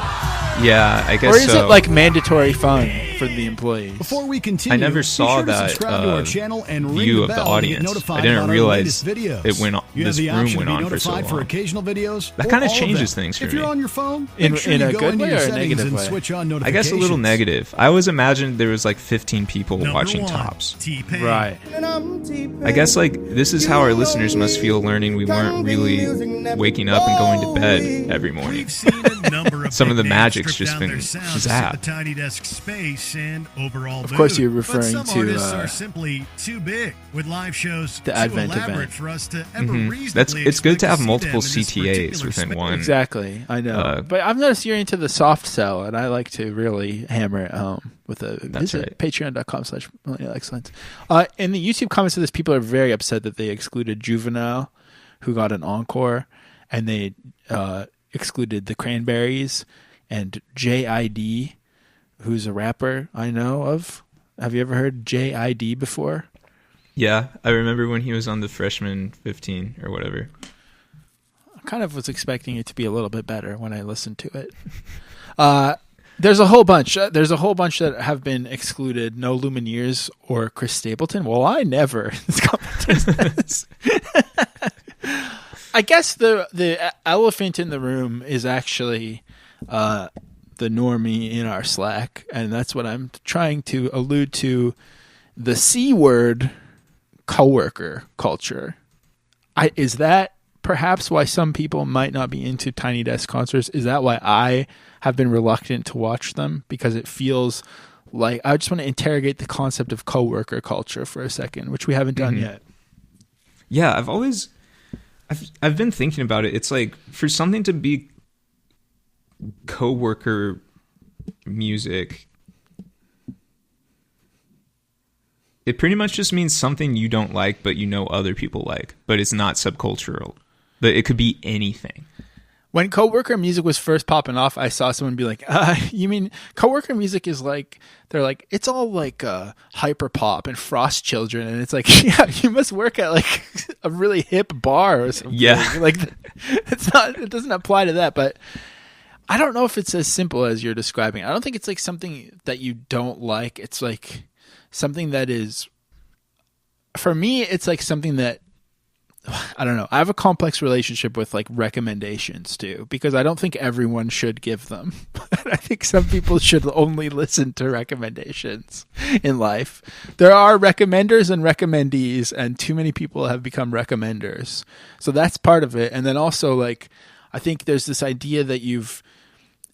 Yeah, I guess Or is so. it like mandatory fun for the employees? Before we continue, I never be saw sure to that subscribe to our channel and ring view the of the bell to get audience. notified I didn't about our realize latest videos. it went on- You have this the room option went to be on for so notified for long. occasional videos. That or kinda all of changes them. things for If you're me. on your phone, In- make sure in you a go good into way your or a settings negative and way? switch on I notifications. guess a little negative. I always imagined there was like 15 people Number watching one, tops. T-Pain. Right. I guess like this is how our listeners must feel learning we weren't really waking up and going to bed every morning. We've seen a number of Some of big the names magic's strip just down been their sounds to suit zapped. the Tiny Desk space and overall Of course mood. you're But referring some to, artists are simply too big, with live shows the too Advent elaborate event. for us to ever Mhm. reasonably It's good to expect have see multiple them in this CTAs particular within space. one. Exactly, I know. But I've noticed you're into the soft sell, and I like to really hammer it home with a That's visit right. patreon.com/excellence. In the YouTube comments of this, people are very upset that they excluded Juvenile, who got an encore, and they excluded the Cranberries and JID, who's a rapper I know of. Have you ever heard JID before? Yeah, I remember when he was on the Freshman 15 or whatever. I kind of was expecting it to be a little bit better when I listened to it. There's a whole bunch. There's a whole bunch that have been excluded. No Lumineers or Chris Stapleton. Well, I never. I guess the elephant in the room is actually the normie in our Slack, and that's what I'm trying to allude to. The C word, coworker culture. Is that perhaps why some people might not be into Tiny Desk concerts? Is that why I have been reluctant to watch them? Because it feels like I just want to interrogate the concept of coworker culture for a second, which we haven't done yet. Yeah, I've been thinking about it. It's like for something to be coworker music, it pretty much just means something you don't like, but you know other people like, but it's not subcultural. But it could be anything. When coworker music was first popping off, I saw someone be like, you mean coworker music is like, they're like, it's all like hyper pop and Frost Children. And it's like, yeah, you must work at like a really hip bar or something. Yeah. Like, it doesn't apply to that. But I don't know if it's as simple as you're describing. I don't think it's like something that you don't like. It's like something that is, for me, it's like something that, I don't know. I have a complex relationship with like recommendations too, because I don't think everyone should give them. I think some people should only listen to recommendations in life. There are recommenders and recommendees, and too many people have become recommenders. So that's part of it. And then also like, I think there's this idea that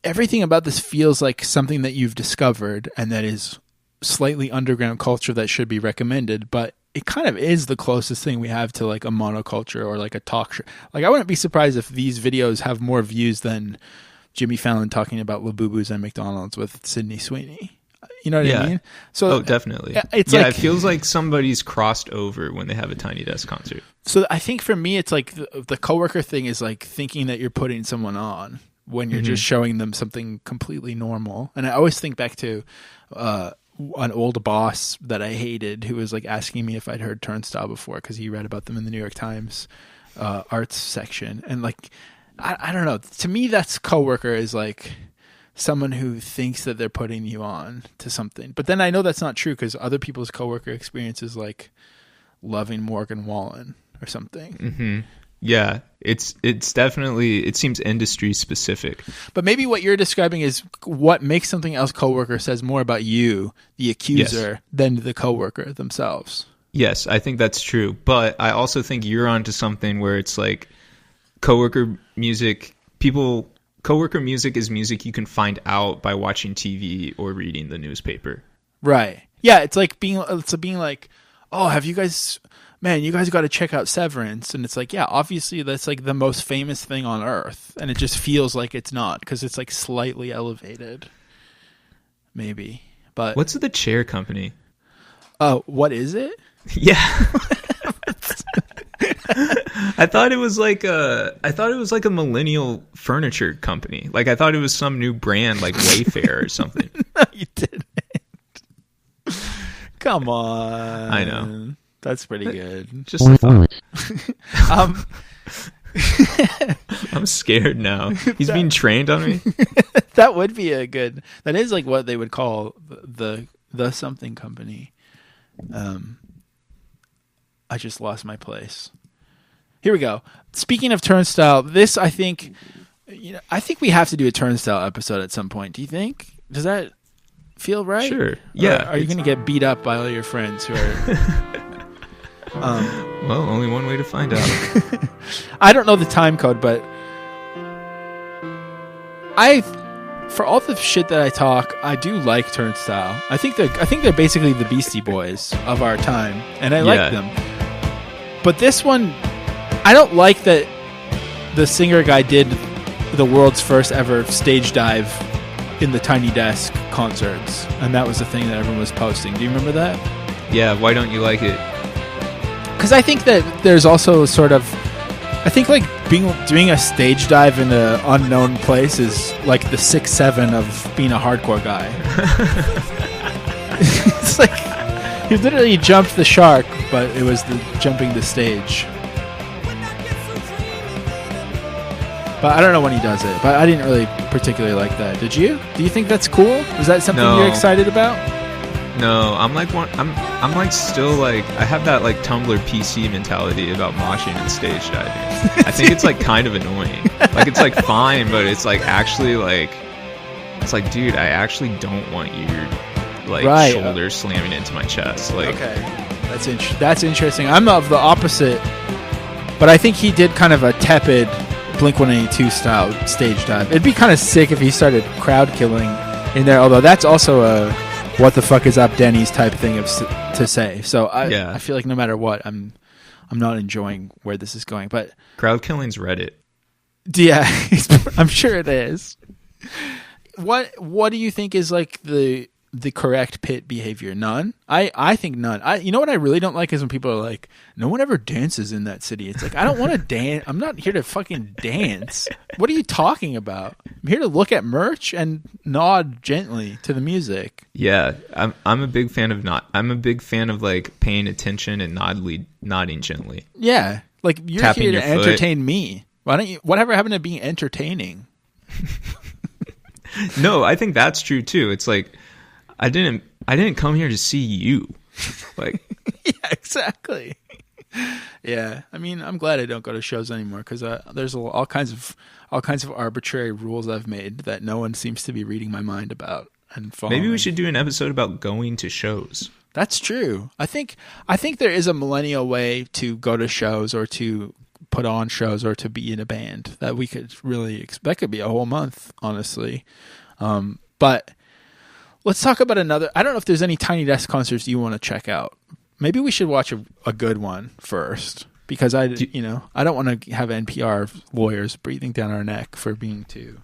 everything about this feels like something that you've discovered and that is slightly underground culture that should be recommended, but it kind of is the closest thing we have to like a monoculture or like a talk show. Like I wouldn't be surprised if these videos have more views than Jimmy Fallon talking about Labubus and McDonald's with Sydney Sweeney. You know what I mean? So Definitely. It's yeah, like, it feels like somebody's crossed over when they have a Tiny Desk concert. So I think for me, it's like the coworker thing is like thinking that you're putting someone on when you're just showing them something completely normal. And I always think back to an old boss that I hated who was like asking me if I'd heard Turnstile before because he read about them in the New York Times arts section. And like, I don't know. To me, that's coworker is like someone who thinks that they're putting you on to something. But then I know that's not true because other people's coworker experiences like loving Morgan Wallen or something. Yeah, it's definitely, it seems industry specific. But maybe what you're describing is what makes something else coworker says more about you, the accuser, than the coworker themselves. Yes, I think that's true. But I also think you're onto something where it's like coworker music is music you can find out by watching TV or reading the newspaper. Right. Yeah, it's being like, oh, have you guys, man, you guys got to check out Severance. And it's like, yeah, obviously that's like the most famous thing on earth. And it just feels like it's not because it's like slightly elevated. Maybe. But what's the chair company? Oh, what is it? Yeah. I thought it was like a millennial furniture company. Like I thought it was some new brand like Wayfair or something. No, you didn't. Come on. I know. That's pretty good. Just a thought. I'm scared now. He's being trained on me. That would be that is like what they would call the something company. I just lost my place. Here we go. Speaking of Turnstile, this I think we have to do a Turnstile episode at some point. Do you think? Does that feel right? Sure. Yeah. Or are you going to get beat up by all your friends who are? Well, only one way to find out. I don't know the time code, but for all the shit that I talk, I do like Turnstile. I think they're basically the Beastie Boys of our time, and I like them. But this one, I don't like that the singer guy did the world's first ever stage dive in the Tiny Desk concerts, and that was the thing that everyone was posting. Do you remember that? Yeah, why don't you like it? Because I think that there's also sort of, I think like doing a stage dive in an unknown place is like the 6'7" of being a hardcore guy. It's like he literally jumped the shark, but it was the jumping the stage. But I don't know when he does it. But I didn't really particularly like that. Did you? Do you think that's cool? Was that something you're excited about? No, I'm like still like I have that like Tumblr PC mentality about moshing and stage diving. I think it's like kind of annoying. Like it's like fine, but it's like actually like it's like dude, I actually don't want your like shoulders slamming into my chest. Like okay, that's interesting. I'm of the opposite, but I think he did kind of a tepid Blink-182 style stage dive. It'd be kind of sick if he started crowd killing in there. Although that's also a what the fuck is up Denny's type thing to say. So I feel like no matter what, I'm not enjoying where this is going. But crowd killing's Reddit. Yeah, I'm sure it is. What do you think is like the correct pit behavior? None. I think none. You know what I really don't like is when people are like, no one ever dances in that city. It's like, I don't want to dance. I'm not here to fucking dance. What are you talking about? I'm here to look at merch and nod gently to the music. Yeah, I'm a big fan of like paying attention and nodding gently. Yeah, like you're tapping here your to foot. entertain me. Why don't you? Whatever happened to being entertaining? No, I think that's true too. It's like I didn't come here to see you. Like yeah, exactly. Yeah, I mean, I'm glad I don't go to shows anymore because there's all kinds of arbitrary rules I've made that no one seems to be reading my mind about and following. Maybe we should do an episode about going to shows. That's true. I think there is a millennial way to go to shows or to put on shows or to be in a band that we could really that could be a whole month, honestly. But let's talk about another. I don't know if there's any Tiny Desk concerts you want to check out. Maybe we should watch a good one first because I don't want to have NPR lawyers breathing down our neck for being too.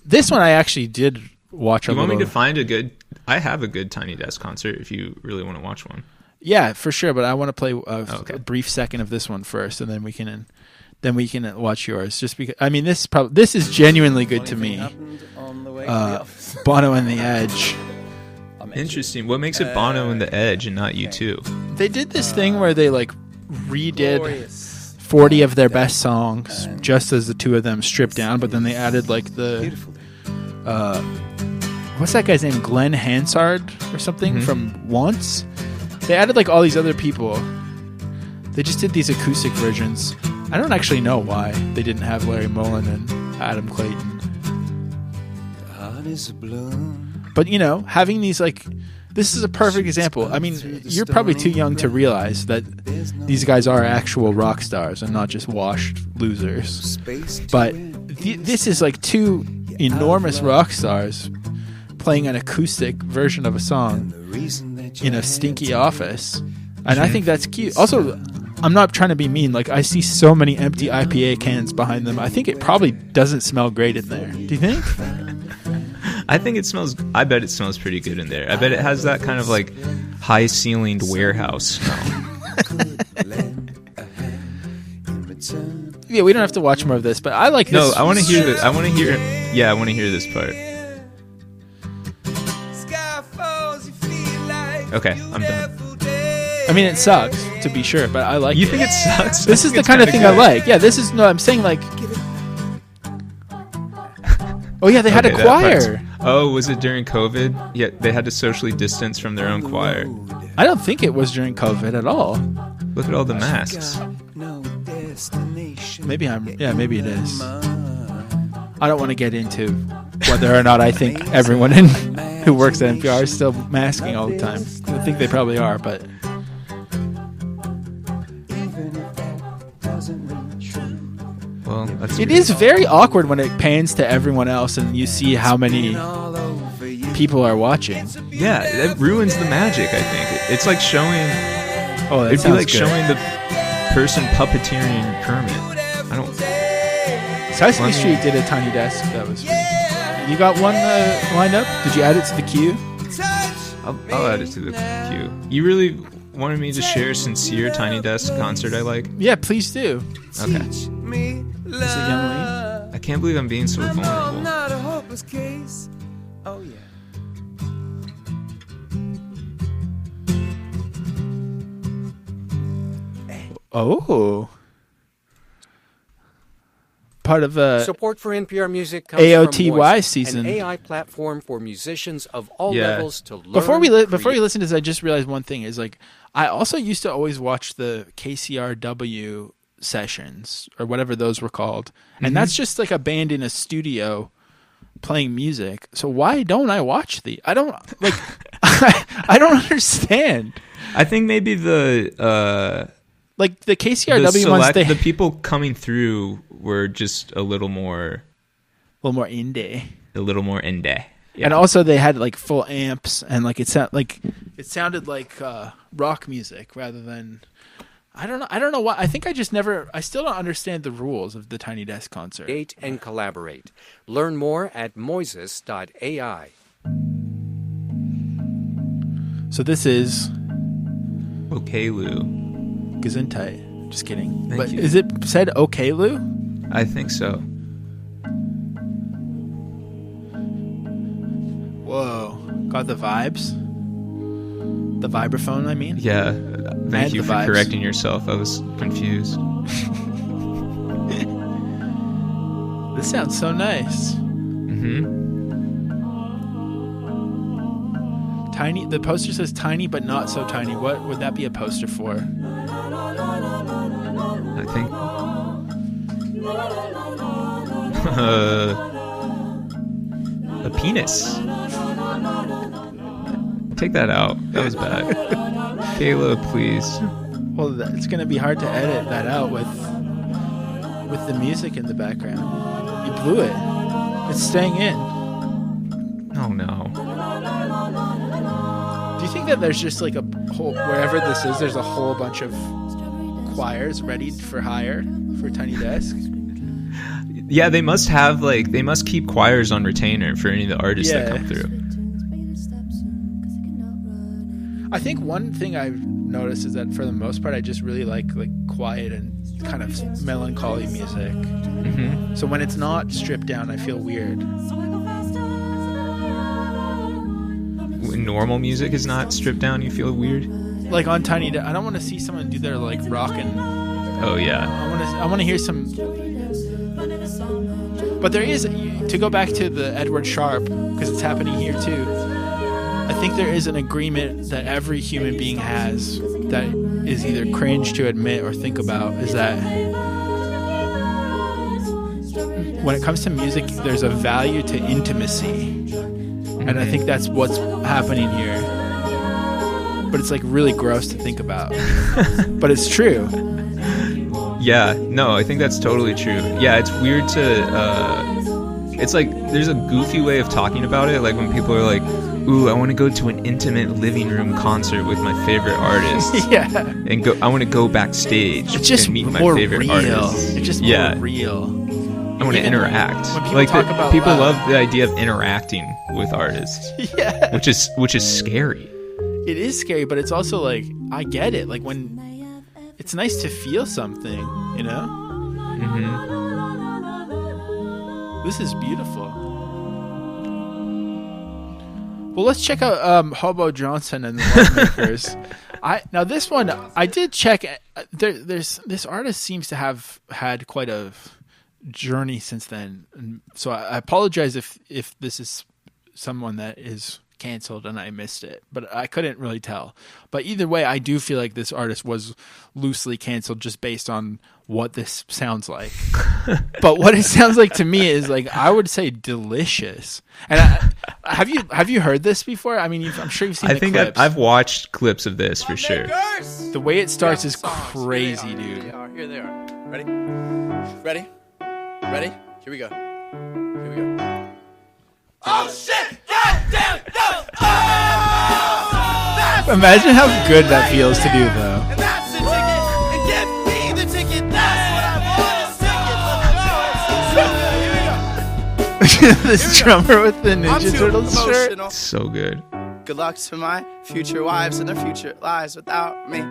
This one I actually did watch. You want me to find a good? I have a good Tiny Desk concert if you really want to watch one. Yeah, for sure. But I want to play a brief second of this one first, and then we can watch yours. Just because I mean, this is genuinely good to me. Bono and the Edge. Interesting. What makes it Bono and the Edge and not U2? They did this thing where they like redid 40 of their best songs just as the two of them stripped down, but then they added like the what's that guy's name? Glenn Hansard or something from Once. They added like all these other people They just did these acoustic versions. I don't actually know why they didn't have Larry Mullen and Adam Clayton. But, you know, having these, like, this is a perfect example. I mean, you're probably too young to realize that these guys are actual rock stars and not just washed losers. But this is like two enormous rock stars playing an acoustic version of a song in a stinky office. And I think that's cute. Also, I'm not trying to be mean. Like, I see so many empty IPA cans behind them. I think it probably doesn't smell great in there. Do you think? I think it smells. I bet it smells pretty good in there. I bet it has that kind of like high-ceilinged warehouse smell. Yeah, we don't have to watch more of this, but I like this. No, I want to hear this. I want to hear. Yeah, I want to hear this part. Okay, I'm done. I mean, it sucks, to be sure, but I like it. You think it sucks? This is the kind of thing I like. Yeah, this is, no, I'm saying like... Oh yeah, they had a choir. Oh, was it during COVID? Yeah, they had to socially distance from their own choir. I don't think it was during COVID at all. Look at all the masks. Maybe maybe it is. I don't want to get into whether or not I think everyone who works at NPR is still masking all the time. I think they probably are, but... Well, it is very awkward when it pans to everyone else and you see how many people are watching. Yeah, it ruins the magic, I think. It's like showing... Oh, that it'd be like good. showing the person puppeteering Kermit. I don't... Sesame Street did a tiny desk. That was pretty. You got one lined up? Did you add it to the queue? I'll add it to the queue. You really wanted me to share a sincere Tiny Desk concert I like? Yeah, please do. Okay. Is it Young Lean? I can't believe I'm being so vulnerable. Oh, yeah. Oh. Part of Support for NPR Music comes AOTY from Voice, season. an AI platform for musicians of all Yeah. levels to learn. Before you create. listen to this, I just realized one thing is like I also used to always watch the KCRW sessions or whatever those were called, and that's just like a band in a studio playing music. So why don't I watch the? I don't like. I don't understand. I think maybe the Like the KCRW ones, the people coming through were just a little more indie. Yeah. And also they had like full amps and like it sounded like rock music rather than I don't know why. I think I still don't understand the rules of the Tiny Desk concert. Create and collaborate. Learn more at moises.ai. So this is Okay, Lou. Gesundheit. Just kidding. Thank but you. is it said okay, Lou? I think so. Whoa. Got the vibes? The vibraphone, I mean? Yeah. And Thank you the for vibes. correcting yourself. I was confused. This sounds so nice. Mm-hmm. Tiny. The poster says tiny but not so tiny. What would that be a poster for? I think. A penis. Take that out. That was bad. Kayla, please. Well, it's going to be hard to edit that out with the music in the background. You blew it. It's staying in. Oh no. Do you think that there's just like a whole, wherever this is, there's a whole bunch of choirs ready for hire for Tiny Desk? Yeah, they must keep choirs on retainer for any of the artists that come through. I think one thing I've noticed is that for the most part, I just really like quiet and kind of melancholy music. Mm-hmm. So when it's not stripped down, I feel weird. When normal music is not stripped down, you feel weird? Like on Tiny Desk, I don't want to see someone do their like rockin'. Oh yeah. I want to hear some. But there is, to go back to the Edward Sharpe, because it's happening here too. I think there is an agreement that every human being has that is either cringe to admit or think about, is that when it comes to music, there's a value to intimacy. And I think that's what's happening here. But it's like really gross to think about. But it's true. Yeah, no, I think that's totally true. Yeah, it's weird to it's like there's a goofy way of talking about it, like when people are like, ooh, I want to go to an intimate living room concert with my favorite artist. Yeah. And I want to go backstage it's just and meet my more favorite real. artist. It's just yeah. more real. I want to interact. When people like talk about people love the idea of interacting with artists. Yeah. Which is scary. It is scary, but it's also like, I get it. Like when it's nice to feel something, you know? Mm-hmm. This is beautiful. Well, let's check out Hobo Johnson and the Lovemakers. Now this one I did check. This artist seems to have had quite a journey since then. So I apologize if this is someone that is canceled and I missed it, but I couldn't really tell. But either way, I do feel like this artist was loosely canceled just based on what this sounds like. But what it sounds like to me is like, I would say delicious. And have you heard this before? I mean, I'm sure you've seen. I think clips. I've watched clips of this for sure. The way it starts is crazy, dude. Here they are. Ready? Here we go. Oh shit! Goddamn! No! Oh! Imagine how good that feels to do, though. And that's the ticket. And give me the ticket. That's what I want. Here we go. This drummer with the Ninja Turtles shirt. So good. Good luck to my future wives and their future lives without me.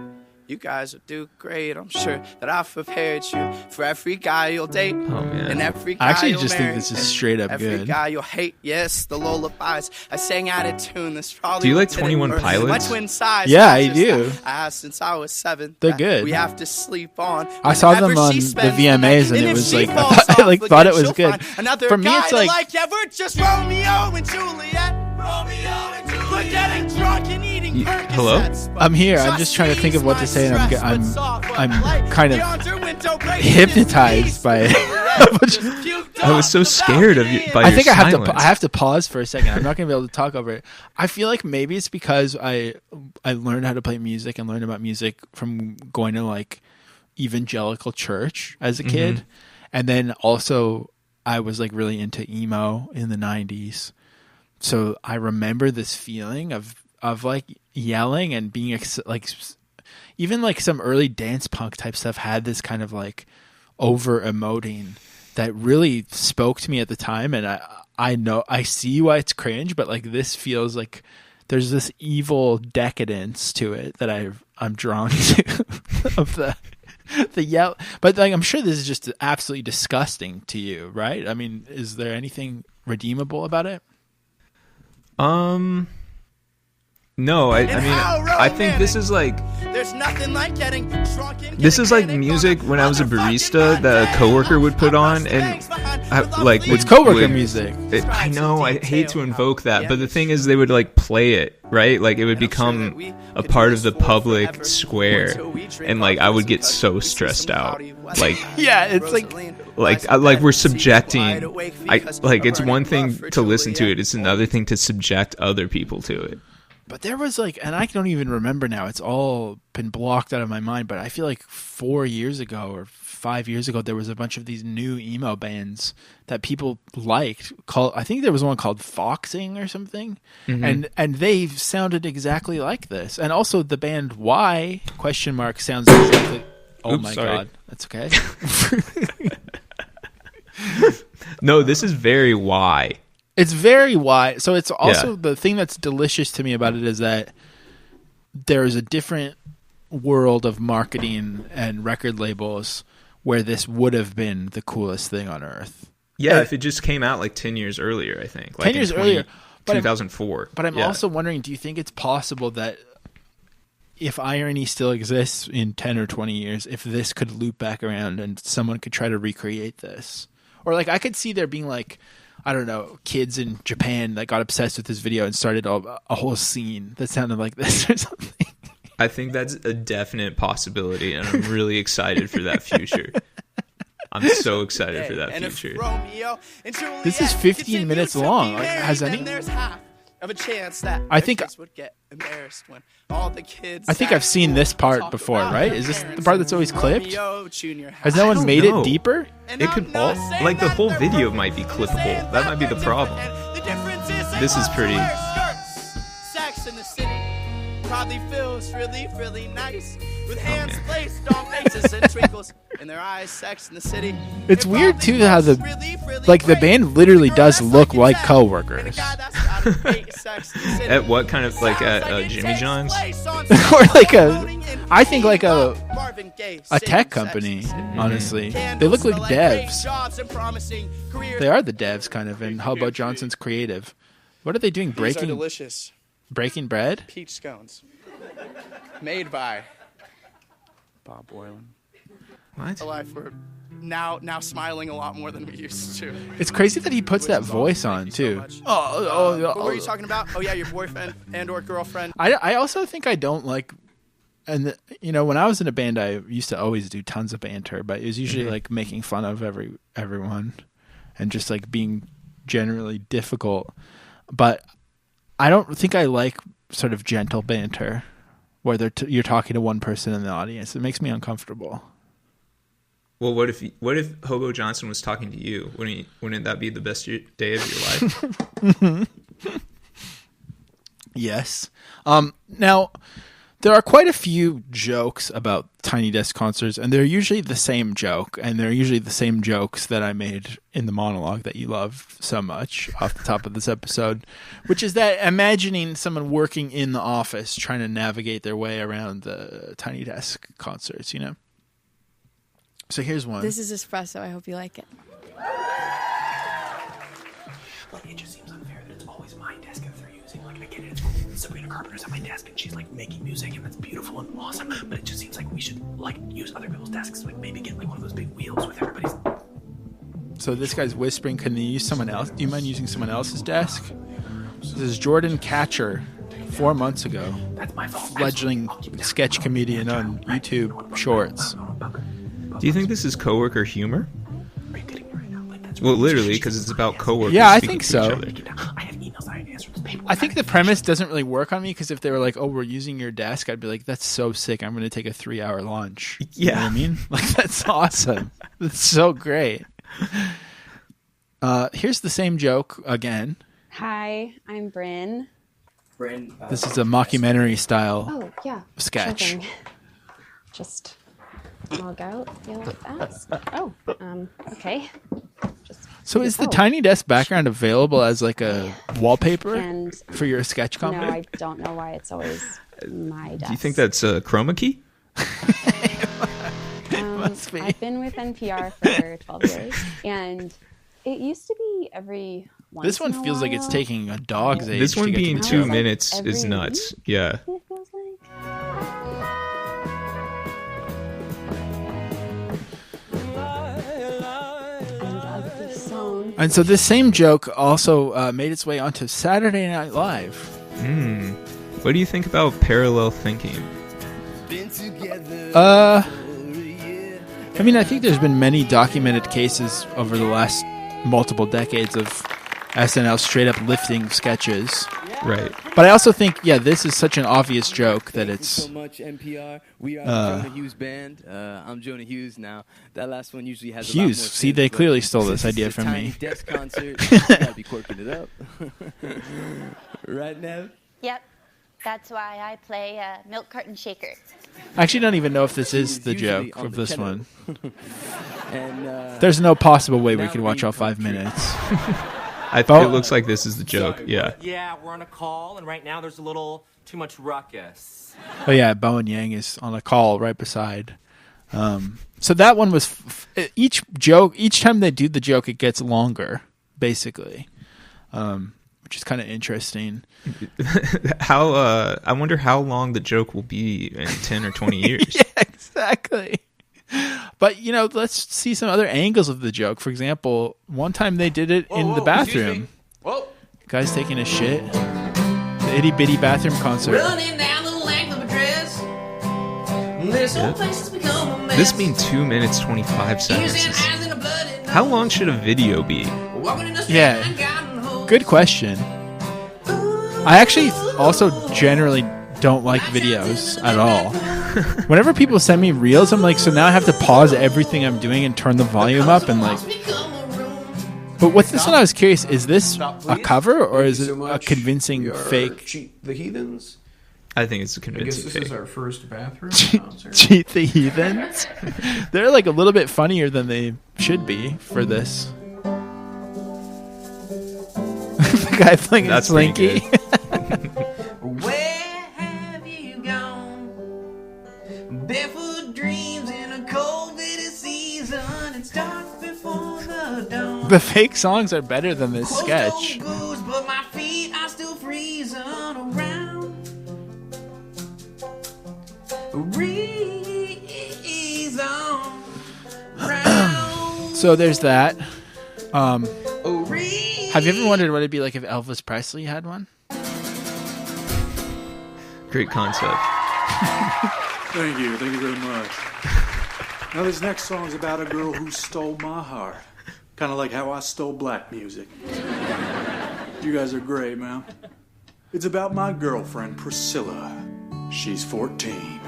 You guys will do great. I'm sure that I've prepared you for every guy you'll date. Oh, man. And every guy I actually you'll just marry, think this is straight up every good. Guy you'll hate. Yes, the lullabies. I sang out of tune. This probably do you like didn't 21 work. Pilots? My twin size. Yeah, I do. I asked since I was 7. They're good. We have to sleep on. I saw them on the VMAs and it was like, I thought it was good. For me, it's like yeah, we're just Romeo and Juliet. We're getting drunk and eating hello? I'm here. I'm just trying to think of what to say, and I'm kind of hypnotized by it. I was so scared of you. By I think your I silence. have to pause for a second. I'm not going to be able to talk over it. I feel like maybe it's because I learned how to play music and learned about music from going to like evangelical church as a kid, and then also I was like really into emo in the 90s. So I remember this feeling of like yelling and being like, even like some early dance punk type stuff had this kind of like over emoting that really spoke to me at the time. And I know I see why it's cringe, but like this feels like there's this evil decadence to it that I'm drawn to of the yell. But like, I'm sure this is just absolutely disgusting to you, right? I mean, is there anything redeemable about it? No, I mean, I think this is like, there's nothing like getting drunk and this is like music when I was a barista that a coworker would put on, and it's coworker music. I know, I hate to invoke that, but the thing is, they would like play it, right? Like it would become a part of the public square, and like I would get so stressed out. Like yeah, it's like we're subjecting. Like it's one thing to listen to it; it's another thing to subject other people to it. But there was like, and I don't even remember now, it's all been blocked out of my mind, but I feel like 4 years ago or 5 years ago, there was a bunch of these new emo bands that people liked. I think there was one called Foxing or something. And they sounded exactly like this. And also the band Y, ? Sounds exactly... Oh Oops, my sorry. God. That's okay. No, this is very Y. It's very wide. So it's also the thing that's delicious to me about it is that there's a different world of marketing and record labels where this would have been the coolest thing on earth. Yeah, if it just came out like 10 years earlier, I think. Like 10 years earlier. 2004. But I'm also wondering, do you think it's possible that if irony still exists in 10 or 20 years, if this could loop back around and someone could try to recreate this? Or like I could see there being like I don't know, kids in Japan that got obsessed with this video and started a whole scene that sounded like this or something. I think that's a definite possibility, and I'm really excited for that future. I'm so excited for that future. This is 15 minutes long. Like, has any? Of a chance that I think would get embarrassed when all the kids. I think I've seen this part before, right? Is this the part that's always clipped? Has no one made it deeper? It could all like the whole video might be clippable. That might be the problem. This is pretty. Sex in the city probably feels really, really nice with hands placed on faces and twinkles in their eyes. Sex in the city. It's weird too how the band literally does look like coworkers. At what kind of at Jimmy John's? Or I think like a tech company, honestly. They look like devs. They are the devs kind of in Hobo Johnson's Creative. What are they doing? These are delicious. Breaking bread? Peach scones. Made by Bob Boylan. What? Alive, we're now smiling a lot more than we used to. It's crazy that he puts that voice on too. What were you talking about? Oh yeah, your boyfriend and/or girlfriend. I also think I don't like, and when I was in a band, I used to always do tons of banter, but it was usually like making fun of everyone, and just like being generally difficult. But I don't think I like sort of gentle banter, where you're talking to one person in the audience. It makes me uncomfortable. Well, what if Hobo Johnson was talking to you? Wouldn't that be the best day of your life? Yes. Now, there are quite a few jokes about Tiny Desk concerts, and they're usually the same joke, and they're usually the same jokes that I made in the monologue that you love so much off the top of this episode, which is that imagining someone working in the office trying to navigate their way around the Tiny Desk concerts, So here's one. This is espresso. I hope you like it. Like, it just seems unfair that it's always my desk that they're using. Like, I get it. It's Sabrina Carpenter's at my desk, and she's, like, making music, and that's beautiful and awesome. But it just seems like we should, like, use other people's desks. Like, maybe get, like, one of those big wheels with everybody's... So this guy's whispering, can they use someone else? Do you mind using someone else's desk? This is Jordan Catcher, 4 months ago. That's my fault. Fledgling sketch comedian on YouTube Shorts. Do you think this is coworker humor? Are you kidding me right now? Like, that's well, literally, because it's about coworkers. Yeah, I think so. I have emails I answer this paper. I think the premise doesn't really work on me, because if they were like, "Oh, we're using your desk," I'd be like, "That's so sick! I'm going to take a 3-hour lunch." Yeah, you know what I mean, like that's awesome. That's so great. Here's the same joke again. Hi, I'm Bryn. Bryn, this is a mockumentary style. Oh yeah, sketch. Sure. Just log out real fast. Oh, okay. So is the Tiny Desk background available as like a wallpaper for your sketch comedy? No, I don't know why it's always my desk. Do you think that's a chroma key? Must be. I've been with NPR for 12 years, and it used to be every once This one in a feels like it's while. taking a dog's age. This one to get being to 2 the joke. minutes is nuts. Yeah. It feels like. And so this same joke also made its way onto Saturday Night Live. What do you think about parallel thinking? I mean, I think there's been many documented cases over the last multiple decades of SNL straight up lifting sketches. Right. But I also think, yeah, this is such an obvious joke that it's... Thank you so much, NPR. We are the Jonah Hughes Band. I'm Jonah Hughes now. That last one usually has a lot more Hughes. See, sense, they but clearly stole this since idea it's a from Tiny me. Desk concert, you gotta be quirking it up. Right, Nev? Yep. That's why I play milk carton shaker. I actually don't even know if this is the Usually joke on of the this cello. one. And There's no possible way we can watch all 5 minutes. It looks like this is the joke. Yeah. Yeah, we're on a call, and right now there's a little too much ruckus. Oh yeah, Bowen Yang is on a call right beside. So that one was each time they do the joke, it gets longer, basically, which is kind of interesting. I wonder how long the joke will be in 10 or 20 years. Yeah, exactly. But, let's see some other angles of the joke. For example, one time they did it in the bathroom. Whoa. Guy's taking a shit. The itty bitty bathroom concert. Running down the length of a dress. There's some places become a mess. This being 2 minutes 25 seconds. How long should a video be? Yeah. Good question. I actually also generally don't like videos at all. Whenever people send me reels, I'm like, so now I have to pause everything I'm doing and turn the volume up and like. But with this one, I was curious: is this a cover or is it a convincing fake? Cheat the Heathens. I think it's a convincing this fake. is our first bathroom concert. Cheat the Heathens. They're like a little bit funnier than they should be for this. The guy playing a Slinky. Where have you gone? Barefoot dreams in a cold bitter season. It's dark before the dawn. The fake songs are better than this sketch. Goose, but my feet are still freezing around. So there's that. Have you ever wondered what it'd be like if Elvis Presley had one? Great concept. Thank you very much. Now this next song is about a girl who stole my heart. Kind of like how I stole black music. You guys are great, man. It's about my girlfriend, Priscilla. She's 14.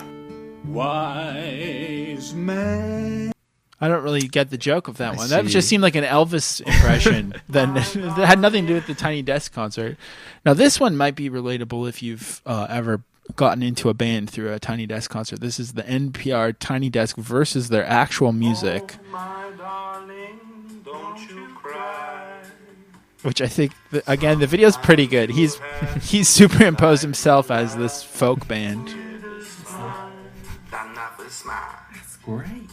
Wise man. I don't really get the joke of that one. That just seemed like an Elvis impression. That had nothing to do with the Tiny Desk concert. Now, this one might be relatable if you've ever gotten into a band through a Tiny Desk concert. This is the NPR Tiny Desk versus their actual music. Oh, my darling, don't you cry. Which I think, again, the video's pretty good. He's superimposed himself as this folk band. That's great.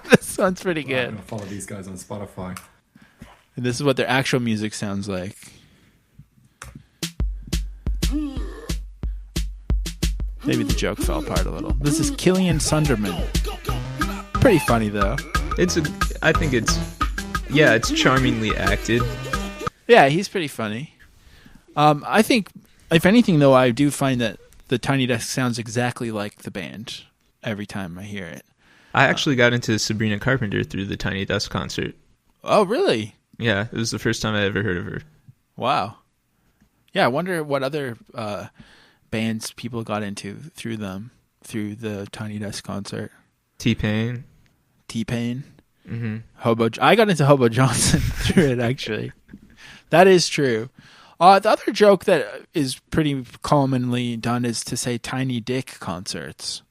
This sounds pretty good. I'm going to follow these guys on Spotify. And this is what their actual music sounds like. Maybe the joke fell apart a little. This is Killian Sunderman. Pretty funny, though. I think it's charmingly acted. Yeah, he's pretty funny. I think, if anything, though, I do find that the Tiny Desk sounds exactly like the band every time I hear it. I actually got into Sabrina Carpenter through the Tiny Desk concert. Oh, really? Yeah, it was the first time I ever heard of her. Wow. Yeah, I wonder what other bands people got into through the Tiny Desk concert. T-Pain. Mm-hmm. I got into Hobo Johnson through it, actually. That is true. The other joke that is pretty commonly done is to say Tiny Dick concerts.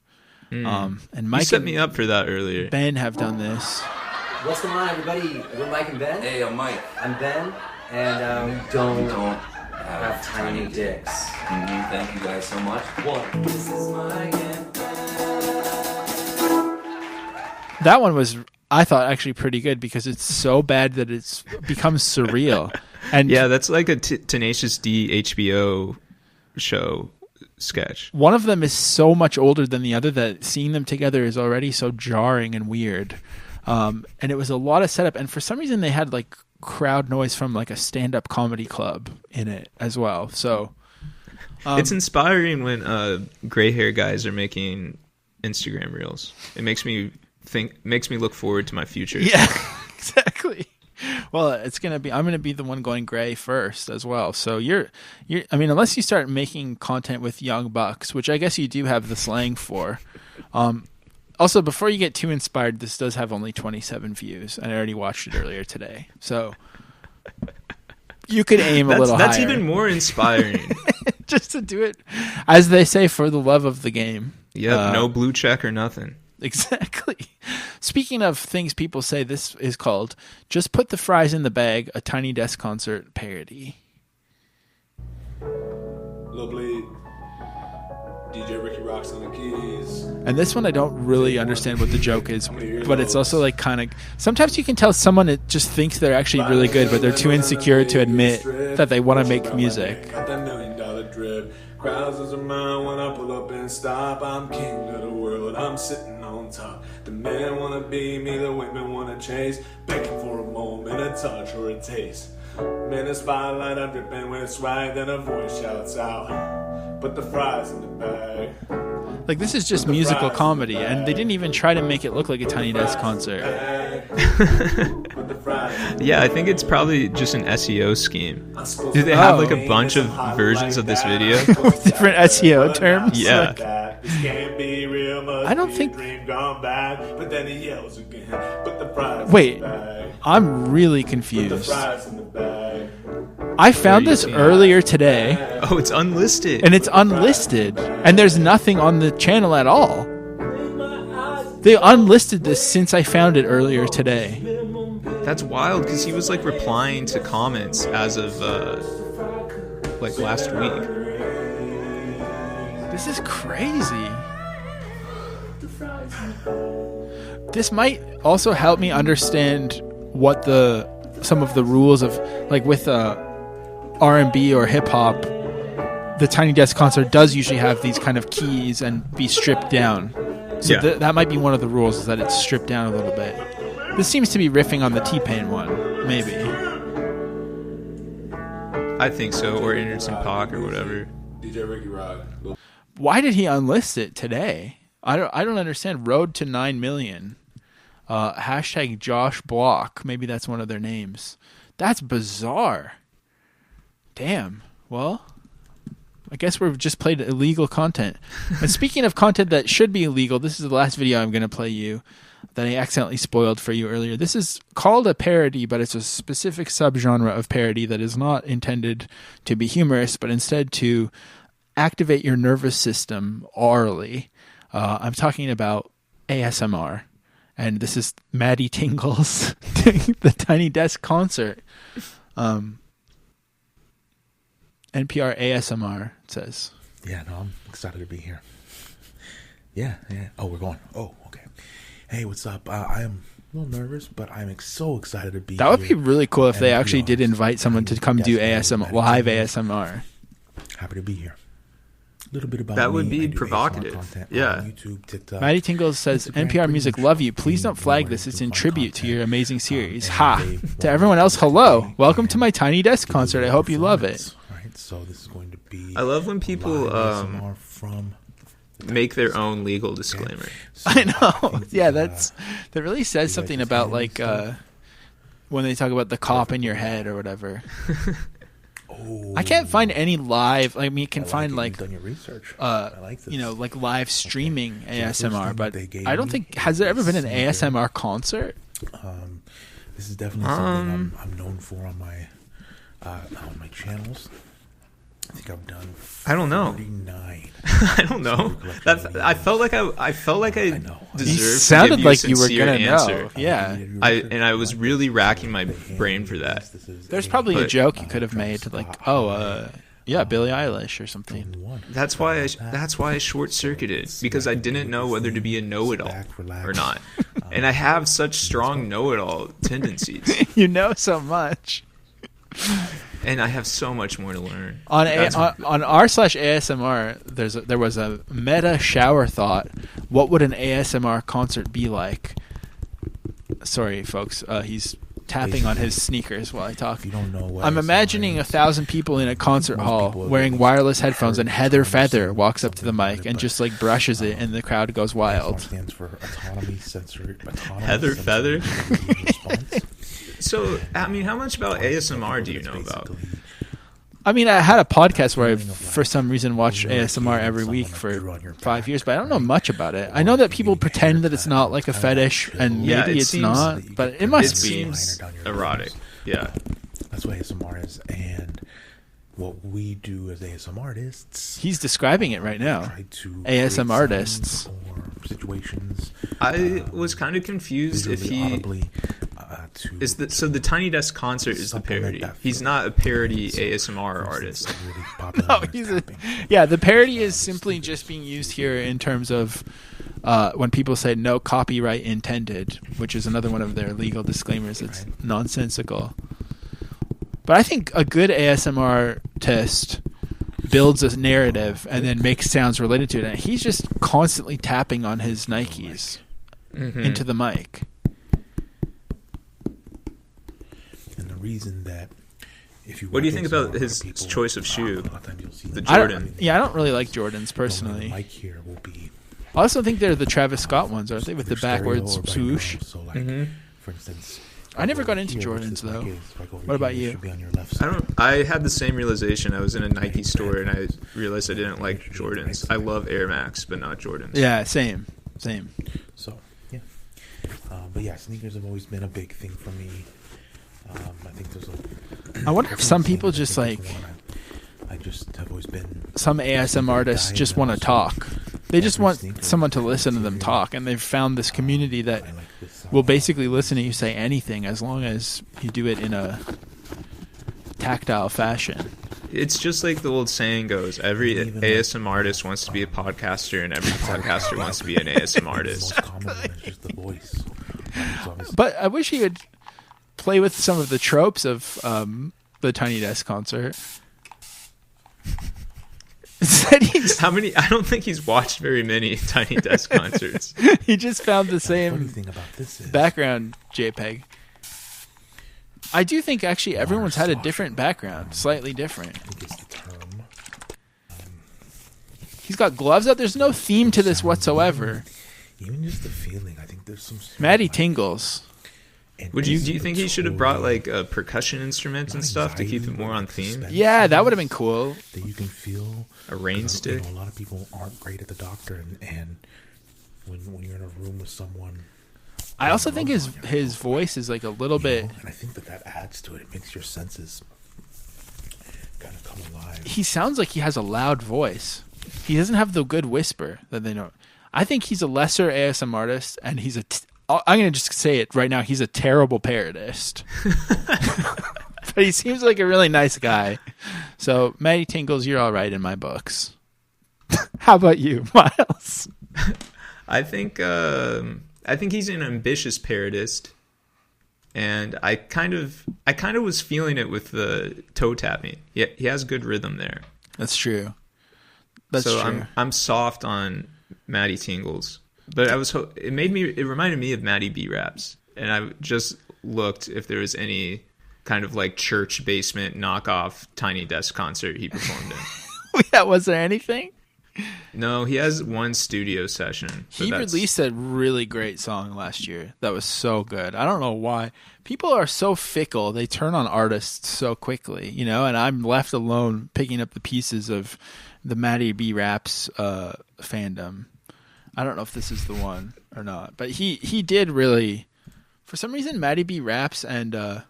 And Mike, you set me up for that earlier. Ben have done this. What's going on, everybody? We're Mike and Ben. Hey, I'm Mike. I'm Ben, and we don't have tiny dicks. Mm-hmm. Thank you guys so much. One. This is my That one was, I thought, actually pretty good because it's so bad that it's becomes surreal. And yeah, that's like a Tenacious D HBO show sketch. One of them is so much older than the other that seeing them together is already so jarring and weird. And it was a lot of setup. And for some reason, they had like crowd noise from like a stand-up comedy club in it as well. So it's inspiring when gray hair guys are making Instagram reels. It makes me look forward to my future. Yeah, exactly. Well, I'm gonna be the one going gray first as well. So you're I mean, unless you start making content with young bucks, which I guess you do have the slang for. Also, before you get too inspired, this does have only 27 views, and I already watched it earlier today. So you could aim a little higher. That's even more inspiring. Just to do it, as they say, for the love of the game. Yep, no blue check or nothing. Exactly. Speaking of things people say, this is called Just Put the Fries in the Bag, a Tiny Desk concert parody. Lovely. DJ Ricky Rocks on the keys. And this one I don't really understand what the joke is, but it's also like kind of... Sometimes you can tell someone that just thinks they're actually really good, but they're too insecure to admit that they want to make music. Got that $1 million drip. Crowds are mine when I pull up and stop. I'm king of the world, I'm sitting on top. The men wanna be me, the women wanna chase. Begging for a moment, a touch or a taste. Man, the spotlight, I'm dripping with swag. Then a voice shouts out, put the fries in the bag. Like, this is just musical comedy, and they didn't even try to make it look like a Tiny Desk concert. Yeah, I think it's probably just an SEO scheme. Do they have like a bunch of versions of this video? With different SEO terms? Yeah. Like, I don't think... Wait, I'm really confused. I found this earlier today. Oh, it's unlisted. And it's unlisted. And there's nothing on the channel at all. They unlisted this since I found it earlier today. That's wild, because he was like replying to comments as of like last week. This is crazy. This might also help me understand what some of the rules of, like, with R&B or hip hop, the Tiny Desk concert does usually have these kind of keys and be stripped down. So Yeah. that might be one of the rules, is that it's stripped down a little bit. This seems to be riffing on the T-Pain one, maybe. I think so, or Anderson .Paak or whatever. DJ Ricky Rock. Why did he unlist it today? I don't understand. Road to 9 million. Hashtag Josh Block. Maybe that's one of their names. That's bizarre. Damn. Well, I guess we've just played illegal content. And speaking of content that should be illegal, this is the last video I'm going to play you that I accidentally spoiled for you earlier. This is called a parody, but it's a specific subgenre of parody that is not intended to be humorous, but instead to activate your nervous system orally. I'm talking about ASMR. And this is Maddie Tingles doing the Tiny Desk concert. NPR ASMR, it says. Yeah, no, I'm excited to be here. Yeah. Oh, we're going. Oh, okay. Hey, what's up? I am a little nervous, but I'm so excited to be here. That would be really cool if they actually did invite someone to come do ASMR, live ASMR. Happy to be here. A little bit about that would me. be provocative. Yeah. YouTube, TikTok, Maddie Tingles says, NPR Music, love you. Please don't flag this. It's in tribute to your amazing series. Ha! To everyone else, hello. Welcome to my Tiny Desk concert. I hope you love it. Right, so this is going to be. I love when people make their own legal disclaimer. I know. Yeah, that really says something about, like, when they talk about the cop in your head or whatever. I can't find any live. I mean, you can find like done your research. I like this. You know, like live streaming ASMR, but I don't think has there ever been an ASMR concert. This is definitely something I'm known for on my channels. I think I've done. I don't know. 49. I don't know. I felt like I deserved. You sounded like you were gonna answer. know. Yeah. I was really racking my brain for that. There's probably a joke you could have made, like, yeah, Billie Eilish or something. That's why I short circuited, because I didn't know whether to be a know-it-all or not, and I have such strong know-it-all tendencies. You know so much. And I have so much more to learn. On r/ASMR, there was a meta shower thought. What would an ASMR concert be like? Sorry, folks. He's tapping on his sneakers while I talk. You don't know what I'm imagining 1,000 people in a concert hall wearing wireless headphones, and Heather Feather walks up to the mic and just like brushes it, and the crowd goes wild. Stands for autonomy, sensory. Heather Feather. So, I mean, how much about ASMR do you know about? I mean, I had a podcast where I, for some reason, watched ASMR every week for 5 years, but I don't know much about it. I know that people pretend that it's not like a fetish, and maybe it's not, but it must be. It seems erotic. Yeah. That's what ASMR is, and what we do as ASMR artists. He's describing it right now. ASMR artists. Or situations. I was kind of confused if he... So the Tiny Desk concert is the parody. He's not a parody ASMR artist. No, the parody is simply just being used here in terms of when people say no copyright intended, which is another one of their legal disclaimers. It's nonsensical. But I think a good ASMR artist builds a narrative and then makes sounds related to it. And he's just constantly tapping on his Nikes into the mic. And the reason that if you what do you think about his choice of shoe? The Jordan. I don't really like Jordans personally. The mic here will be. I also think they're the Travis Scott ones, aren't they, with the backwards swoosh? So for instance, I never got into Jordans though. What about you? I had the same realization. I was in a Nike store and I realized I didn't like Jordans. I love Air Max, but not Jordans. Yeah, same. So yeah, but yeah, sneakers have always been a big thing for me. I think there's I wonder if some people just like. I just have always been. Some ASM artists just want to talk. They just want someone to listen to them talk, and they've found this community that will basically listen to you say anything as long as you do it in a tactile fashion. It's just like the old saying goes, every ASM artist wants to be a podcaster and every podcaster wants to be an ASM artist. But I wish he would play with some of the tropes of the Tiny Desk concert. How many? I don't think he's watched very many Tiny Desk concerts. He just found the same background JPEG. I do think actually everyone's had a different background, slightly different. He's got gloves out. There's no theme to this whatsoever. Even just the feeling, I think there's some. Maddie tingles. Do you think he should have brought like percussion instruments and stuff to keep it more on theme? Yeah, that would have been cool. That you can feel a rain stick. A lot of people aren't great at the doctor, and when you're in a room with someone. I also think his voice is like a little bit. And I think that adds to it. It makes your senses kind of come alive. He sounds like he has a loud voice. He doesn't have the good whisper that they know. I think he's a lesser ASM artist, and he's I'm going to just say it right now. He's a terrible parodist. But he seems like a really nice guy. So, Maddie Tingles, you're all right in my books. How about you, Miles? I think he's an ambitious parodist. And I kind of was feeling it with the toe tapping. Yeah, he has good rhythm there. That's true. That's true. I'm soft on Maddie Tingles. But it reminded me of Matty B Raps, and I just looked if there was any kind of like church basement knockoff Tiny Desk concert he performed in. Yeah, was there anything? No, he has one studio session. He released a really great song last year that was so good. I don't know why. People are so fickle. They turn on artists so quickly, and I'm left alone picking up the pieces of the Matty B Raps fandom. I don't know if this is the one or not, but he did really, for some reason, Matty B Raps and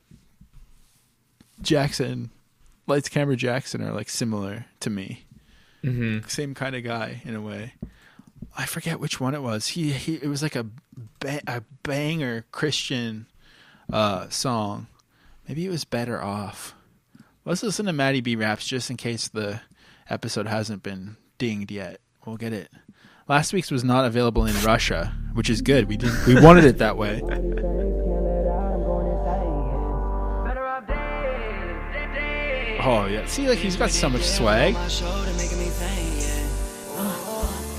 Jackson, Lights Camera Jackson are like similar to me. Mm-hmm. Same kind of guy in a way. I forget which one it was. It was like a banger Christian song. Maybe it was Better Off. Let's listen to Matty B Raps just in case the episode hasn't been dinged yet. We'll get it. Last week's was not available in Russia, which is good. We wanted it that way. Oh yeah, see, like he's got so much swag.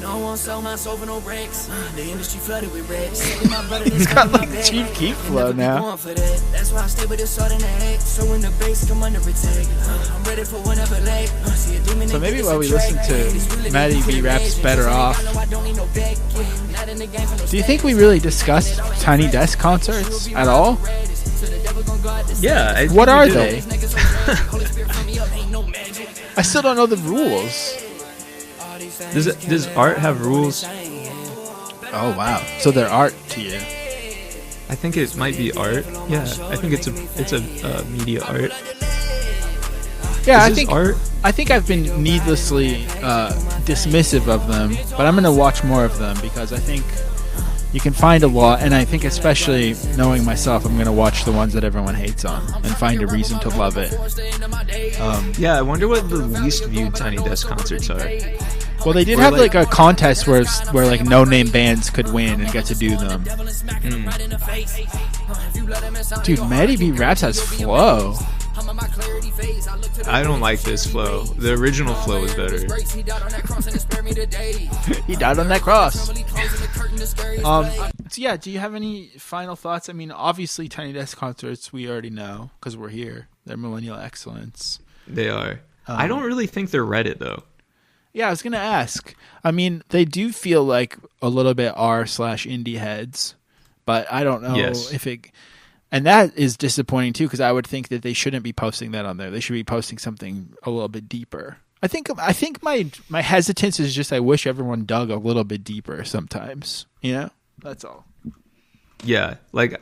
No one sell my soul for no breaks. The industry flooded with reds. He's got like the Chief Keef flow now. That's why I stay with this sword in the head. So when the bass come under attack, I'm ready for whenever late. So maybe while we listen to Matty B Raps Better Off, do you think we really discussed Tiny Desk concerts at all? Yeah. What are they? I still don't know the rules. Does art have rules? Oh wow! So they're art to you? I think it might be art. Yeah, I think it's a media art. Yeah, I think art. I think I've been needlessly dismissive of them, but I'm gonna watch more of them because I think you can find a lot, and I think especially knowing myself, I'm gonna watch the ones that everyone hates on and find a reason to love it. Yeah, I wonder what the least viewed Tiny Desk concerts are. Well, they did have like a contest where like no-name bands could win and get to do them. Dude, Matty B Raps has flow. I'm on my clarity phase. I look to the I don't like this flow. The original flow is better. He died on that cross and it spared me today. He died on that cross. So yeah, do you have any final thoughts? I mean, obviously Tiny Desk concerts we already know because we're here. They're millennial excellence. They are. I don't really think they're Reddit though. Yeah, I was gonna ask. I mean, they do feel like a little bit r/indie heads, but I don't know if it. And that is disappointing too, because I would think that they shouldn't be posting that on there. They should be posting something a little bit deeper. I think my hesitance is just I wish everyone dug a little bit deeper sometimes. You know, that's all. Yeah, like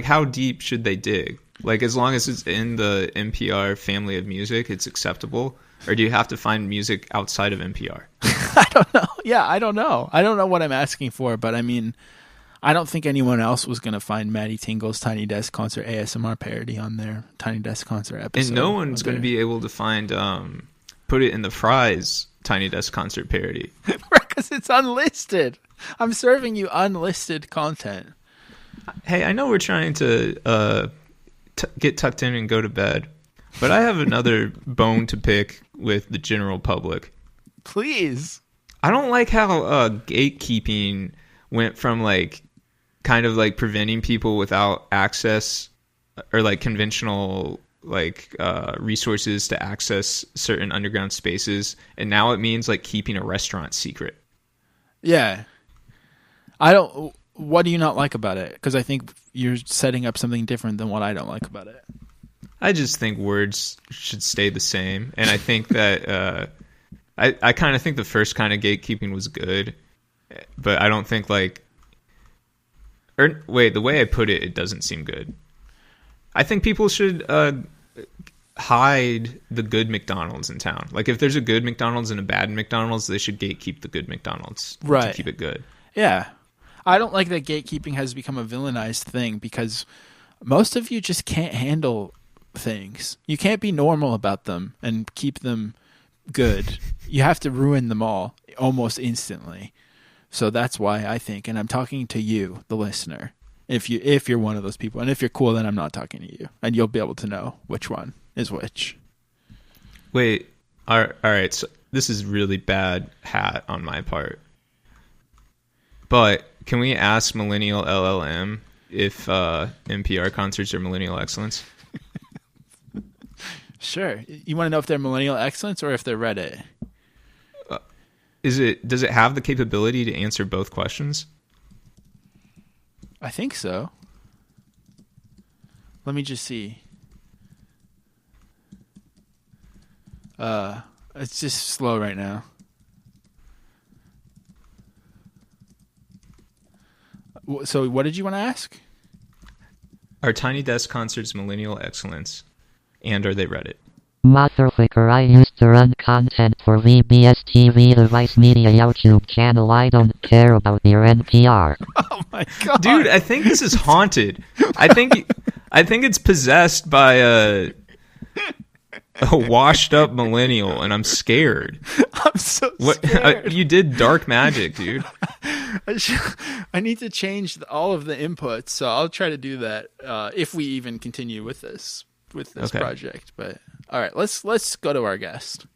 how deep should they dig? Like as long as it's in the NPR family of music, it's acceptable. Or do you have to find music outside of NPR? I don't know. Yeah, I don't know. I don't know what I'm asking for, but I mean, I don't think anyone else was going to find Maddie Tingle's Tiny Desk Concert ASMR parody on their Tiny Desk Concert episode. And no one's going to be able to find Put It in the Fries Tiny Desk Concert parody. Because it's unlisted. I'm serving you unlisted content. Hey, I know we're trying to get tucked in and go to bed, but I have another bone to pick with the general public. Please. I don't like how gatekeeping went from like kind of like preventing people without access or like conventional like resources to access certain underground spaces, and now it means like keeping a restaurant secret. Yeah. What do you not like about it? Because I think you're setting up something different than what I don't like about it. I just think words should stay the same, and I think that I kind of think the first kind of gatekeeping was good, but I don't think the way I put it, it doesn't seem good. I think people should hide the good McDonald's in town. Like if there's a good McDonald's and a bad McDonald's, they should gatekeep the good McDonald's to keep it good. Yeah. I don't like that gatekeeping has become a villainized thing because most of you just can't handle things. You can't be normal about them and keep them good. You have to ruin them all almost instantly. So that's why I think, and I'm talking to you, the listener, if you're one of those people, and if you're cool, then I'm not talking to you, and you'll be able to know which one is which. Wait, all right. So this is really bad hat on my part, but can we ask Millennial LLM if NPR concerts are millennial excellence? Sure. You want to know if they're millennial excellence or if they're Reddit? Does it have the capability to answer both questions? I think so. Let me just see. It's just slow right now. So what did you want to ask? Are Tiny Desk concerts millennial excellence? And are they Reddit? Motherfucker, I used to run content for VBS TV, the Vice Media YouTube channel. I don't care about your NPR. Oh my god. Dude, I think this is haunted. I think it's possessed by a washed up millennial, and I'm scared. I'm so scared. You did dark magic, dude. I need to change all of the inputs, so I'll try to do that if we even continue with this okay. project. But all right, let's go to our guest.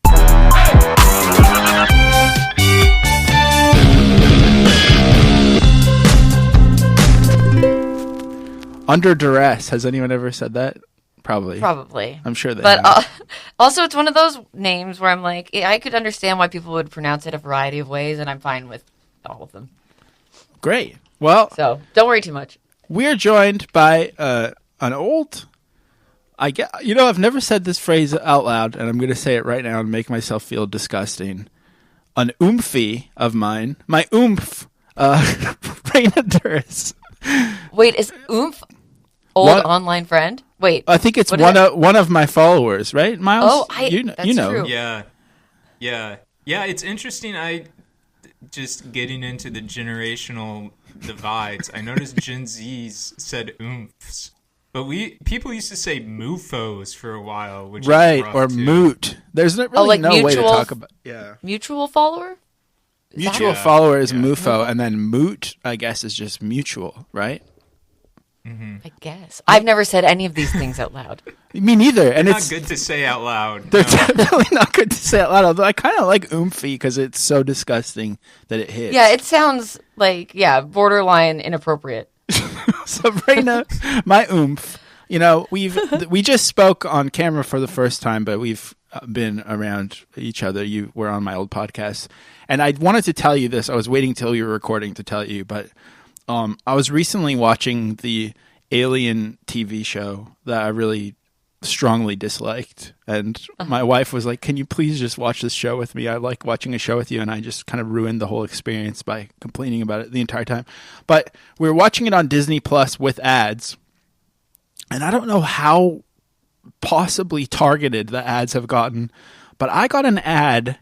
Under duress. Has anyone ever said that? Probably. I'm sure they have. But also, it's one of those names where I'm like, I could understand why people would pronounce it a variety of ways, and I'm fine with all of them. Great. Well, so don't worry too much. We're joined by an old... I've never said this phrase out loud, and I'm going to say it right now and make myself feel disgusting. An oomphy of mine, my oomph, Raina Douris. Wait, is oomph online friend? Wait, I think it's one of my followers, right, Miles? Oh, you know. True. Yeah. It's interesting. I just getting into the generational divides. I noticed Gen Zs said oomphs. But people used to say moofos for a while, which right, is rough or too. moot. There's really no way to talk about. Yeah, mutual follower. Follower is mufo, and then moot, I guess, is just mutual, right? I guess. I've never said any of these things out loud. Me neither. And Not it's good to say out loud. They're No. definitely not good to say out loud. Although I kind of like oomphy because it's so disgusting that it hits. Yeah, it sounds like, borderline inappropriate. So Raina, my oomph. You know, we just spoke on camera for the first time, but we've been around each other. You were on my old podcast, and I wanted to tell you this. I was waiting till you were recording to tell you, but I was recently watching the Alien TV show that I really strongly disliked, and my wife was like, "Can you please just watch this show with me? I like watching a show with you," and I just kind of ruined the whole experience by complaining about it the entire time. But we were watching it on Disney Plus with ads, and I don't know how possibly targeted the ads have gotten, but I got an ad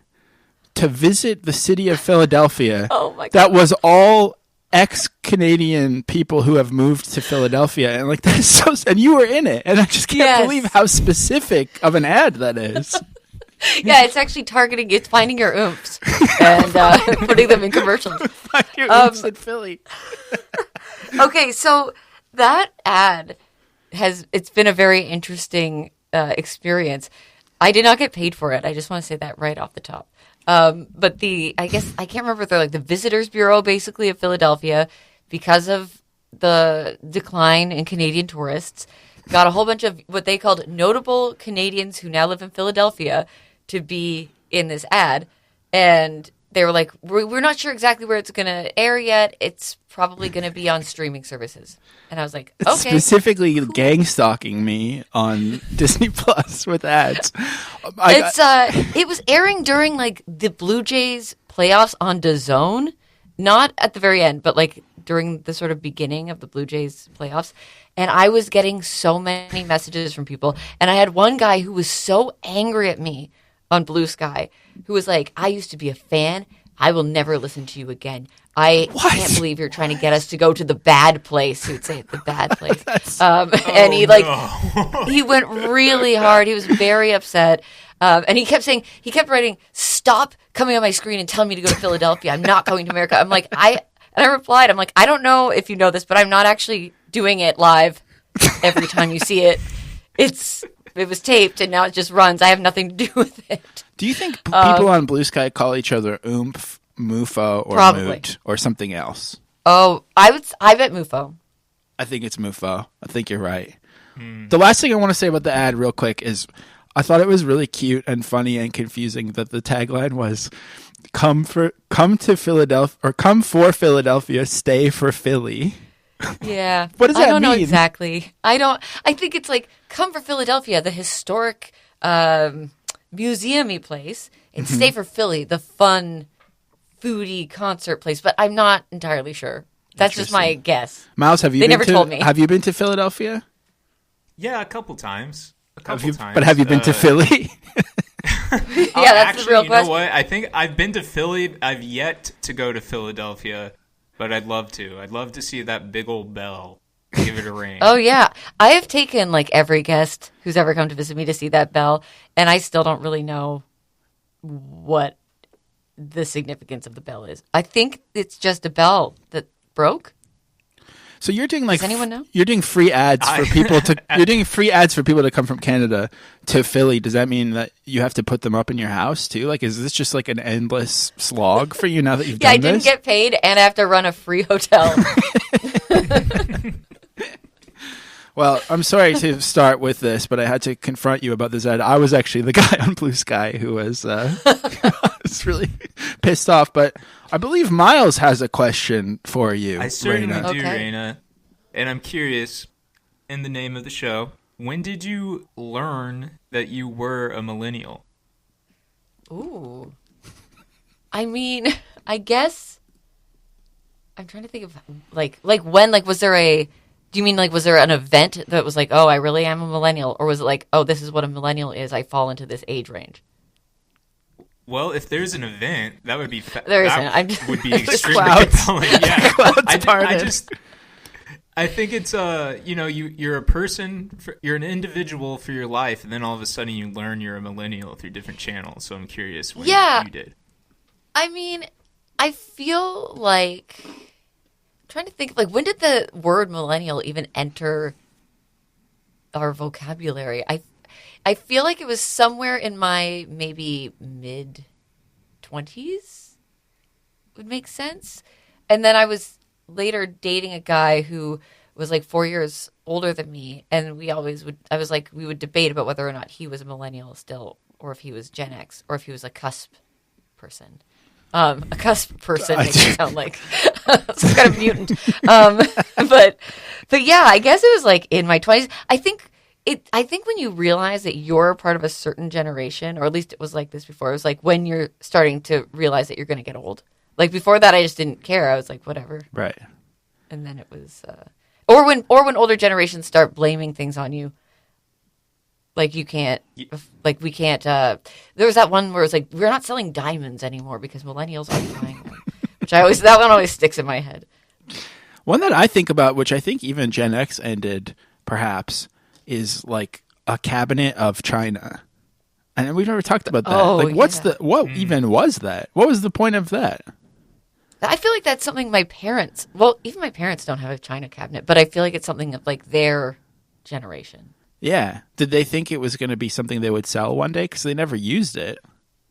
to visit the city of Philadelphia that was all ex-Canadian people who have moved to Philadelphia, and like that's so, and you were in it, and I just can't believe how specific of an ad that is. Yeah, it's actually targeting, it's finding your oomphs and putting them in commercials. Find your oomphs in Philly. Okay, so that ad it's been a very interesting experience. I did not get paid for it. I just want to say that right off the top. But I guess I can't remember if they're like the Visitors Bureau basically of Philadelphia, because of the decline in Canadian tourists, got a whole bunch of what they called notable Canadians who now live in Philadelphia to be in this ad. And they were like, we're not sure exactly where it's going to air yet. It's probably going to be on streaming services. And I was like, okay. Specifically gang stalking me on Disney Plus with ads. It was airing during like the Blue Jays playoffs on DAZN, not at the very end, but like during the sort of beginning of the Blue Jays playoffs. And I was getting so many messages from people. And I had one guy who was so angry at me on Blue Sky, who was like, I used to be a fan. I will never listen to you again. I can't believe you're trying to get us to go to the bad place. He would say the bad place. And he he went really hard. He was very upset. And he kept writing, stop coming on my screen and telling me to go to Philadelphia. I'm not going to America. I'm like, and I replied, I'm like, I don't know if you know this, but I'm not actually doing it live every time you see it. It was taped, and now it just runs. I have nothing to do with it. Do you think people on Blue Sky call each other oomph, mufo, or Probably. moot, or something else? Oh, I bet mufo. I think it's mufo. I think you're right. The last thing I want to say about the ad real quick is I thought it was really cute and funny and confusing that the tagline was come to Philadelphia, or come for Philadelphia, stay for Philly. Yeah. What does that mean? I don't know exactly. I think it's like, come for Philadelphia, the historic museum-y place, and stay for Philly, the fun, foodie concert place. But I'm not entirely sure. That's just my guess. Miles, They never told me. Have you been to Philadelphia? Yeah, a couple times. But have you been to Philly? Yeah, that's the real question. You know what? I think I've been to Philly. I've yet to go to Philadelphia, but I'd love to. I'd love to see that big old bell. Give it a ring. Oh, yeah. I have taken like every guest who's ever come to visit me to see that bell, and I still don't really know what the significance of the bell is. I think it's just a bell that broke. So you're doing like, does anyone know? You're doing free ads for people to. You're doing free ads for people to come from Canada to Philly. Does that mean that you have to put them up in your house too? Like, is this just like an endless slog for you now that you've done this? Yeah, I didn't get paid, and I have to run a free hotel. Well, I'm sorry to start with this, but I had to confront you about this ad. I was actually the guy on Blue Sky who was really pissed off. But I believe Miles has a question for you, I certainly Raina. do, Raina. And I'm curious, in the name of the show, when did you learn that you were a millennial? Ooh. I mean, I guess I'm trying to think of like when, like, was there a, do you mean like, was there an event that was like, oh, I really am a millennial? Or was it like, oh, this is what a millennial is, I fall into this age range? Well, if there's an event, that would be there isn't. Would be extremely compelling. Yeah, I think it's you're a person, you're an individual for your life, and then all of a sudden you learn you're a millennial through different channels. So I'm curious when you did. I mean, I feel like trying to think, like, when did the word millennial even enter our vocabulary? I feel like it was somewhere in my maybe mid-20s would make sense. And then I was later dating a guy who was like 4 years older than me, and we would debate about whether or not he was a millennial still, or if he was Gen X, or if he was a cusp person. A cusp person makes it sound like some kind of mutant. But yeah, I guess it was like in my 20s. I think when you realize that you're part of a certain generation, or at least it was like this before, it was like when you're starting to realize that you're going to get old. Like before that, I just didn't care. I was like, whatever. Right. And then it was, or when older generations start blaming things on you. Like you can't, like we can't, there was that one where it was like, we're not selling diamonds anymore because millennials aren't buying them. That one always sticks in my head. One that I think about, which I think even Gen X ended, perhaps, is like a cabinet of China. And we've never talked about that. Like, what even was that? What was the point of that? I feel like that's something even my parents don't have a China cabinet, but I feel like it's something of like their generation. Yeah. Did they think it was going to be something they would sell one day? Because they never used it.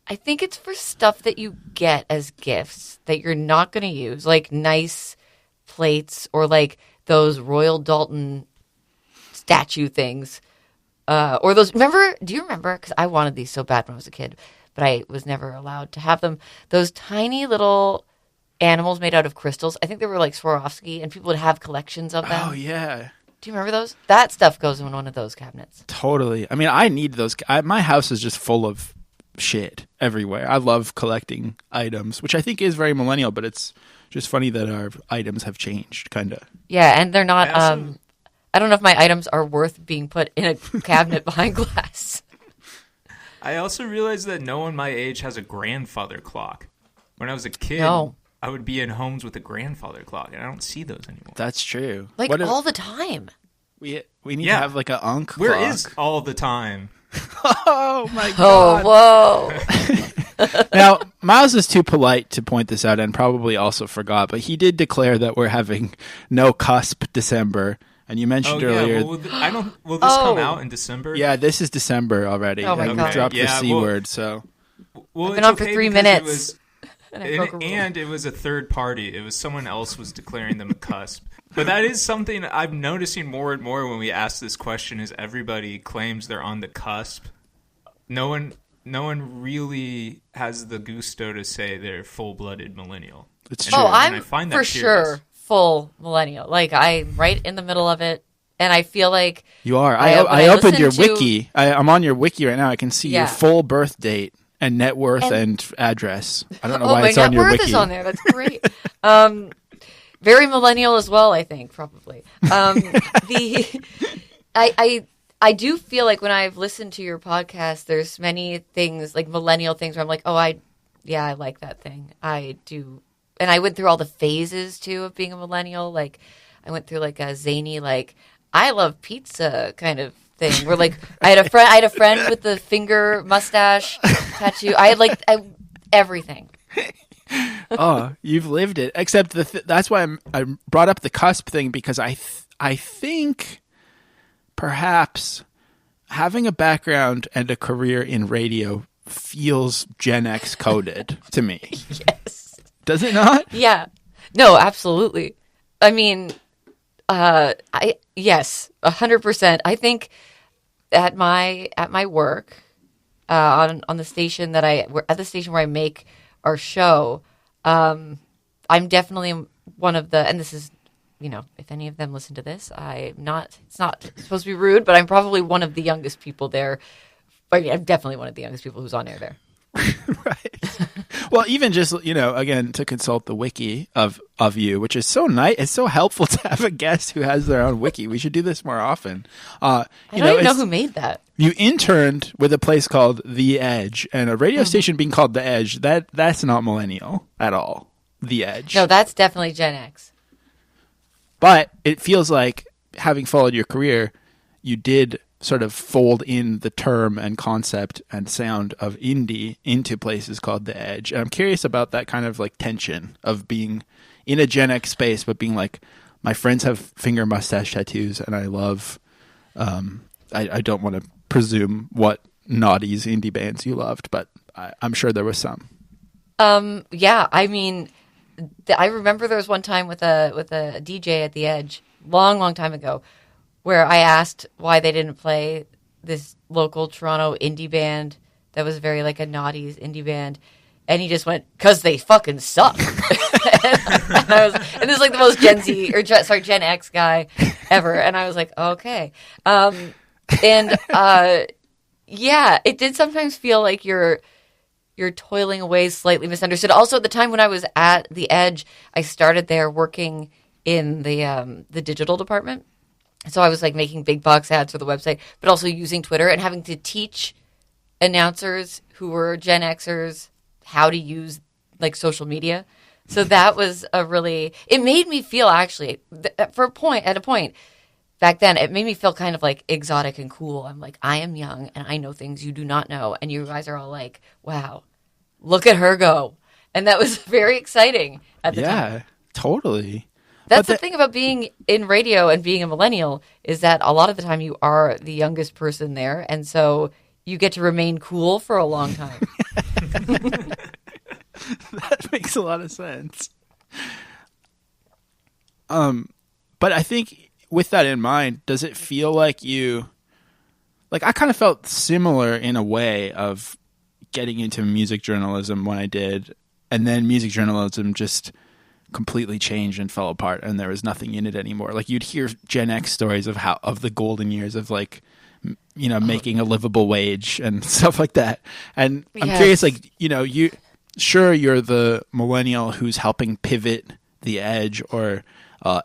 I think it's for stuff that you get as gifts that you're not going to use, like nice plates or like those Royal Dalton statue things. Or those, do you remember? Because I wanted these so bad when I was a kid, but I was never allowed to have them. Those tiny little animals made out of crystals. I think they were like Swarovski, and people would have collections of them. Oh, yeah. Do you remember those? That stuff goes in one of those cabinets. Totally. I mean, I need those. My house is just full of shit everywhere. I love collecting items, which I think is very millennial, but it's just funny that our items have changed, kind of. Yeah, and they're not... I don't know if my items are worth being put in a cabinet behind glass. I also realized that no one my age has a grandfather clock. When I was a kid, I would be in homes with a grandfather clock, and I don't see those anymore. That's true. Like all the time. We need to have like an Unk clock. Where is all the time? Oh, my God. Oh, whoa. Now, Miles is too polite to point this out and probably also forgot, but he did declare that we're having no cusp December. And you mentioned earlier... Will this come out in December? Yeah, this is December already. Oh, my and God. we've dropped the C word, so... Well, I've been on for 3 minutes. And it was a third party. It was someone else was declaring them a cusp. But that is something I'm noticing more and more when we ask this question is everybody claims they're on the cusp. No one really has the gusto to say they're full-blooded millennial. It's true. I'm for sure full millennial. Like, I'm right in the middle of it. And I feel like... You are. I opened your wiki. I'm on your wiki right now. I can see your full birth date and net worth and address. I don't know why it's on your wiki. My net worth is on there. That's great. Very millennial as well, I think, probably. I do feel like when I've listened to your podcast, there's many things, like millennial things, where I'm like, I like that thing. I do. And I went through all the phases, too, of being a millennial. Like, I went through, like, a zany, like, I love pizza kind of thing. Where, like, I had a friend with the finger mustache tattoo. I had, everything. Oh, you've lived it. Except that's why I brought up the cusp thing, because I think perhaps having a background and a career in radio feels Gen X coded to me. Yes. Does it not? Yeah. No, absolutely. I mean, yes, 100%. I think at my work, on the station at the station where I make our show, I'm definitely one of the, and this is, if any of them listen to this, it's not supposed to be rude, but I'm probably one of the youngest people there. I mean, I'm definitely one of the youngest people who's on air there. Right. Well, even just, again, to consult the wiki of you, which is so nice. It's so helpful to have a guest who has their own wiki. We should do this more often. I don't even know who made that. You interned with a place called The Edge, and a radio station being called The Edge, that's not millennial at all. The Edge. No, that's definitely Gen X. But it feels like, having followed your career, you did sort of fold in the term and concept and sound of indie into places called The Edge. And I'm curious about that kind of like tension of being in a Gen X space, but being like, my friends have finger mustache tattoos, and I love. I don't want to presume what naughties indie bands you loved, but I'm sure there was some. Yeah, I mean, I remember there was one time with a DJ at the Edge, long time ago, where I asked why they didn't play this local Toronto indie band that was very like a naughties indie band, and he just went, "'Cause they fucking suck." and this is like the most Gen X guy ever, and I was like, okay. Yeah, it did sometimes feel like you're toiling away, slightly misunderstood. Also, at the time when I was at the Edge, I started there working in the digital department. So I was like making big box ads for the website, but also using Twitter and having to teach announcers who were Gen Xers how to use like social media. So that was it made me feel actually at a point back then, it made me feel kind of like exotic and cool. I'm like, I am young and I know things you do not know. And you guys are all like, wow, look at her go. And that was very exciting at the time. Yeah, totally. That's the thing about being in radio and being a millennial is that a lot of the time you are the youngest person there. And so you get to remain cool for a long time. That makes a lot of sense. But I think with that in mind, does it feel like I kind of felt similar in a way of getting into music journalism when I did, and then music journalism just completely changed and fell apart, and there was nothing in it anymore. Like you'd hear Gen X stories of the golden years of like, making a livable wage and stuff like that. And I'm curious, like, you're the millennial who's helping pivot the Edge or a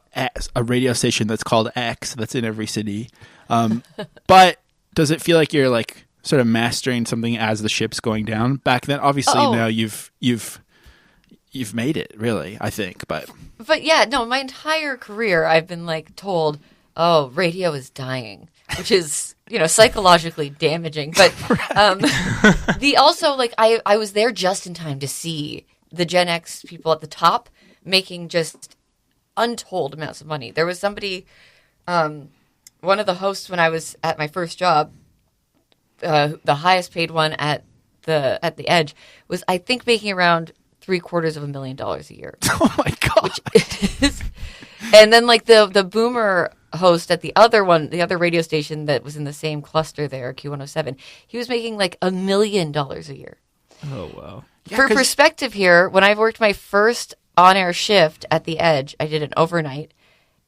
radio station that's called X that's in every city. But does it feel like you're like sort of mastering something as the ship's going down? Back then, obviously, now you've made it, really, I think. But yeah, no, my entire career I've been like told, oh, radio is dying, which is, psychologically damaging. But I was there just in time to see the Gen X people at the top making just untold amounts of money. There was somebody, one of the hosts when I was at my first job, the highest paid one at the Edge was, I think, making around $750,000 a year. Oh my god! And then like the boomer host at the other radio station that was in the same cluster there, Q107, he was making like $1 million a year. Oh wow! Yeah, for perspective here, when I worked my first on-air shift at the Edge, I did an overnight,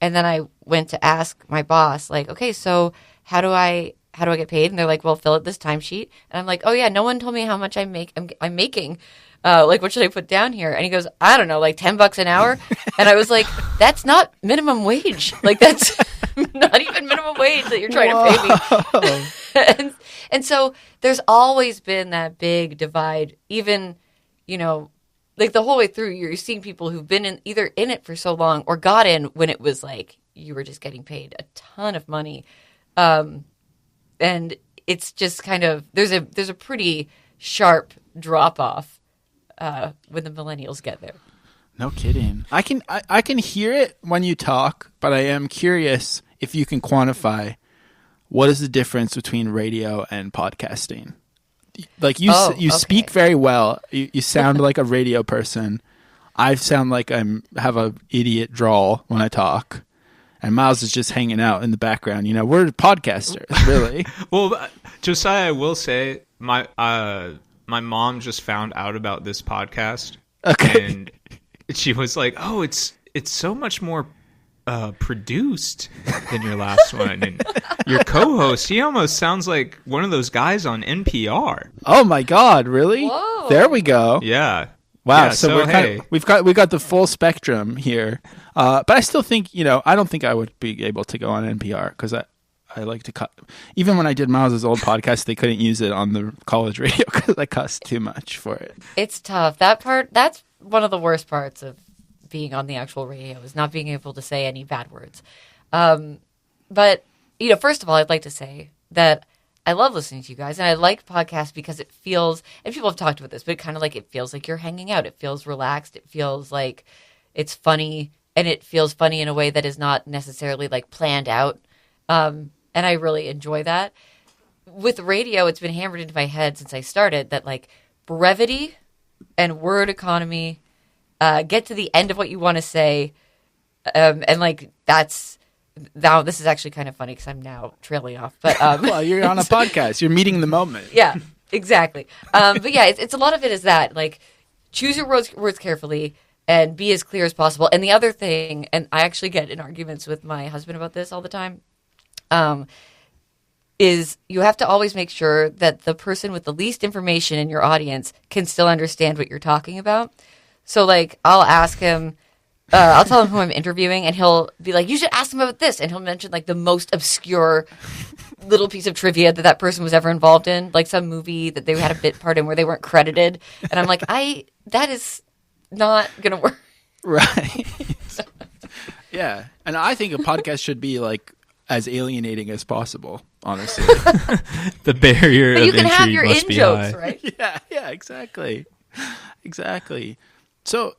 and then I went to ask my boss, like, okay, so how do I get paid? And they're like, well, fill out this timesheet. And I'm like, oh yeah, no one told me how much I'm making. Like, what should I put down here? And he goes, I don't know, like $10 an hour. And I was like, that's not minimum wage. Like, that's not even minimum wage that you're trying to pay me. and so there's always been that big divide, even, like the whole way through, you're seeing people who've been either in it for so long or got in when it was like you were just getting paid a ton of money. And it's just kind of, there's a pretty sharp drop off when the millennials get there. No kidding. I can hear it when you talk, but I am curious if you can quantify what is the difference between radio and podcasting. Like you speak very well. You sound like a radio person. I sound like have a idiot drawl when I talk. And Miles is just hanging out in the background. We're podcasters, really. Well, Josiah, I will say my mom just found out about this podcast. Okay. And she was like, "Oh, it's so much more produced than your last one, and your co-host, he almost sounds like one of those guys on NPR." Oh my God! Really? Whoa. There we go. Yeah. Wow. Yeah, so we've got the full spectrum here. But I still think I don't think I would be able to go on NPR because I like to cut. Even when I did Miles' old podcast, they couldn't use it on the college radio because I cussed too much for it. It's tough. That's one of the worst parts of being on the actual radio is not being able to say any bad words. But first of all, I'd like to say that I love listening to you guys, and I like podcasts because it feels, and people have talked about this, but kind of like it feels like you're hanging out. It feels relaxed. It feels like it's funny, and it feels funny in a way that is not necessarily like planned out. And I really enjoy that. With radio, it's been hammered into my head since I started that like brevity and word economy, get to the end of what you want to say. And like that's now this is actually kind of funny because I'm now trailing off. But well, you're on a podcast. You're meeting the moment. Yeah, exactly. But yeah, it's a lot of it is that like choose your words carefully and be as clear as possible. And the other thing, and I actually get in arguments with my husband about this all the time, is you have to always make sure that the person with the least information in your audience can still understand what you're talking about. So like I'll ask him. I'll tell him who I'm interviewing, and he'll be like, you should ask him about this. And he'll mention, like, the most obscure little piece of trivia that person was ever involved in, like some movie that they had a bit part in where they weren't credited. And I'm like, that is not going to work. Right. Yeah. And I think a podcast should be, like, as alienating as possible, honestly. The barrier but you of can entry have your must in be jokes, high. right? Yeah, exactly. Exactly. So...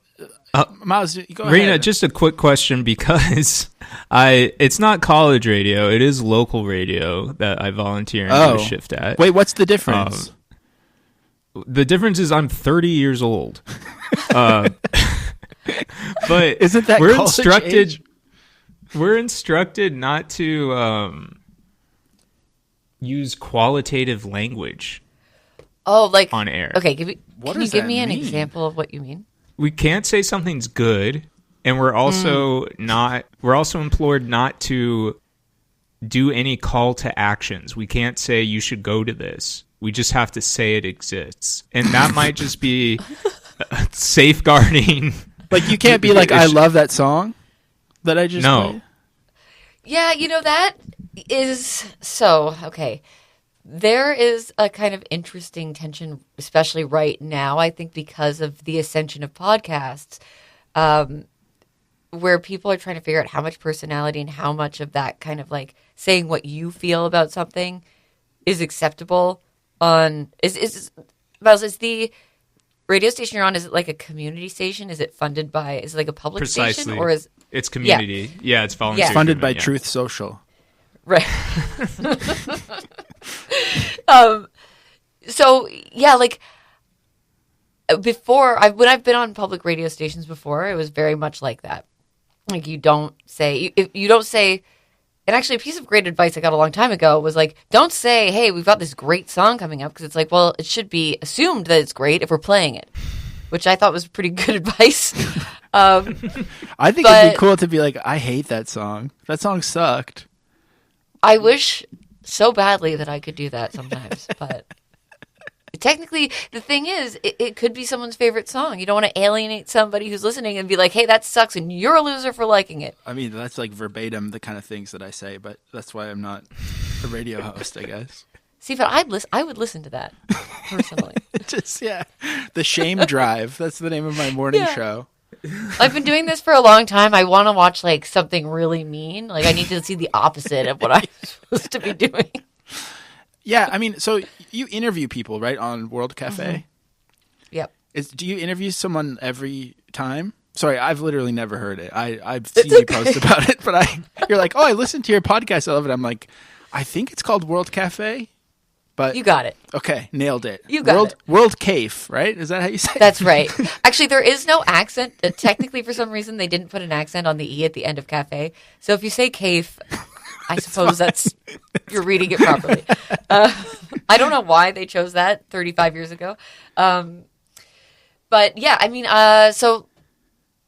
Miles, go Raina, ahead. just a quick question because it's not college radio, it is local radio that I volunteer and do a shift at. Wait, what's the difference? The difference is I'm 30 years old. But isn't that we're college instructed age? We're instructed not to use qualitative language. Oh, like on air. Okay, can you give me an mean? example of what you mean? We can't say something's good, and we're also implored not to do any call to actions. We can't say you should go to this. We just have to say it exists. And that might just be safeguarding. Like you can't be like, I love that song that I just played. Yeah, that is so okay. There is a kind of interesting tension, especially right now, I think because of the ascension of podcasts, where people are trying to figure out how much personality and how much of that kind of like saying what you feel about something is acceptable on is the radio station you're on, is it like a community station? Is it funded by, is it like a public station? Or is it's community. Yeah, it's volunteer. It's funded by Truth Social. Right. So yeah, like before, when I've been on public radio stations before, it was very much like that. Like you don't say, and actually a piece of great advice I got a long time ago was like, don't say, hey, we've got this great song coming up, because it's like, well, it should be assumed that it's great if we're playing it, which I thought was pretty good advice. I think it'd be cool to be like, I hate that song. That song sucked. I wish so badly that I could do that sometimes, but technically the thing is, it could be someone's favorite song. You don't want to alienate somebody who's listening and be like, hey, that sucks and you're a loser for liking it. I mean, that's like verbatim the kind of things that I say, but that's why I'm not a radio host, I guess. See, but I would listen to that personally. Just, yeah. The Shame Drive. That's the name of my morning show. I've been doing this for a long time. I want to watch like something really mean. Like I need to see the opposite of what I'm supposed to be doing. Yeah, I mean, so you interview people, right, on World Café? Mm-hmm. Yep. Do you interview someone every time? Sorry, I've literally never heard it. I've seen you post about it, but you're like, oh, I listened to your podcast. I love it. I'm like, I think it's called World Café. But you got it. Okay, nailed it. You got it. World Café, right? Is that how you say it? That's right. Actually, there is no accent. Technically, for some reason, they didn't put an accent on the E at the end of cafe. So if you say café, I suppose you're reading it properly. I don't know why they chose that 35 years ago. But yeah, I mean, so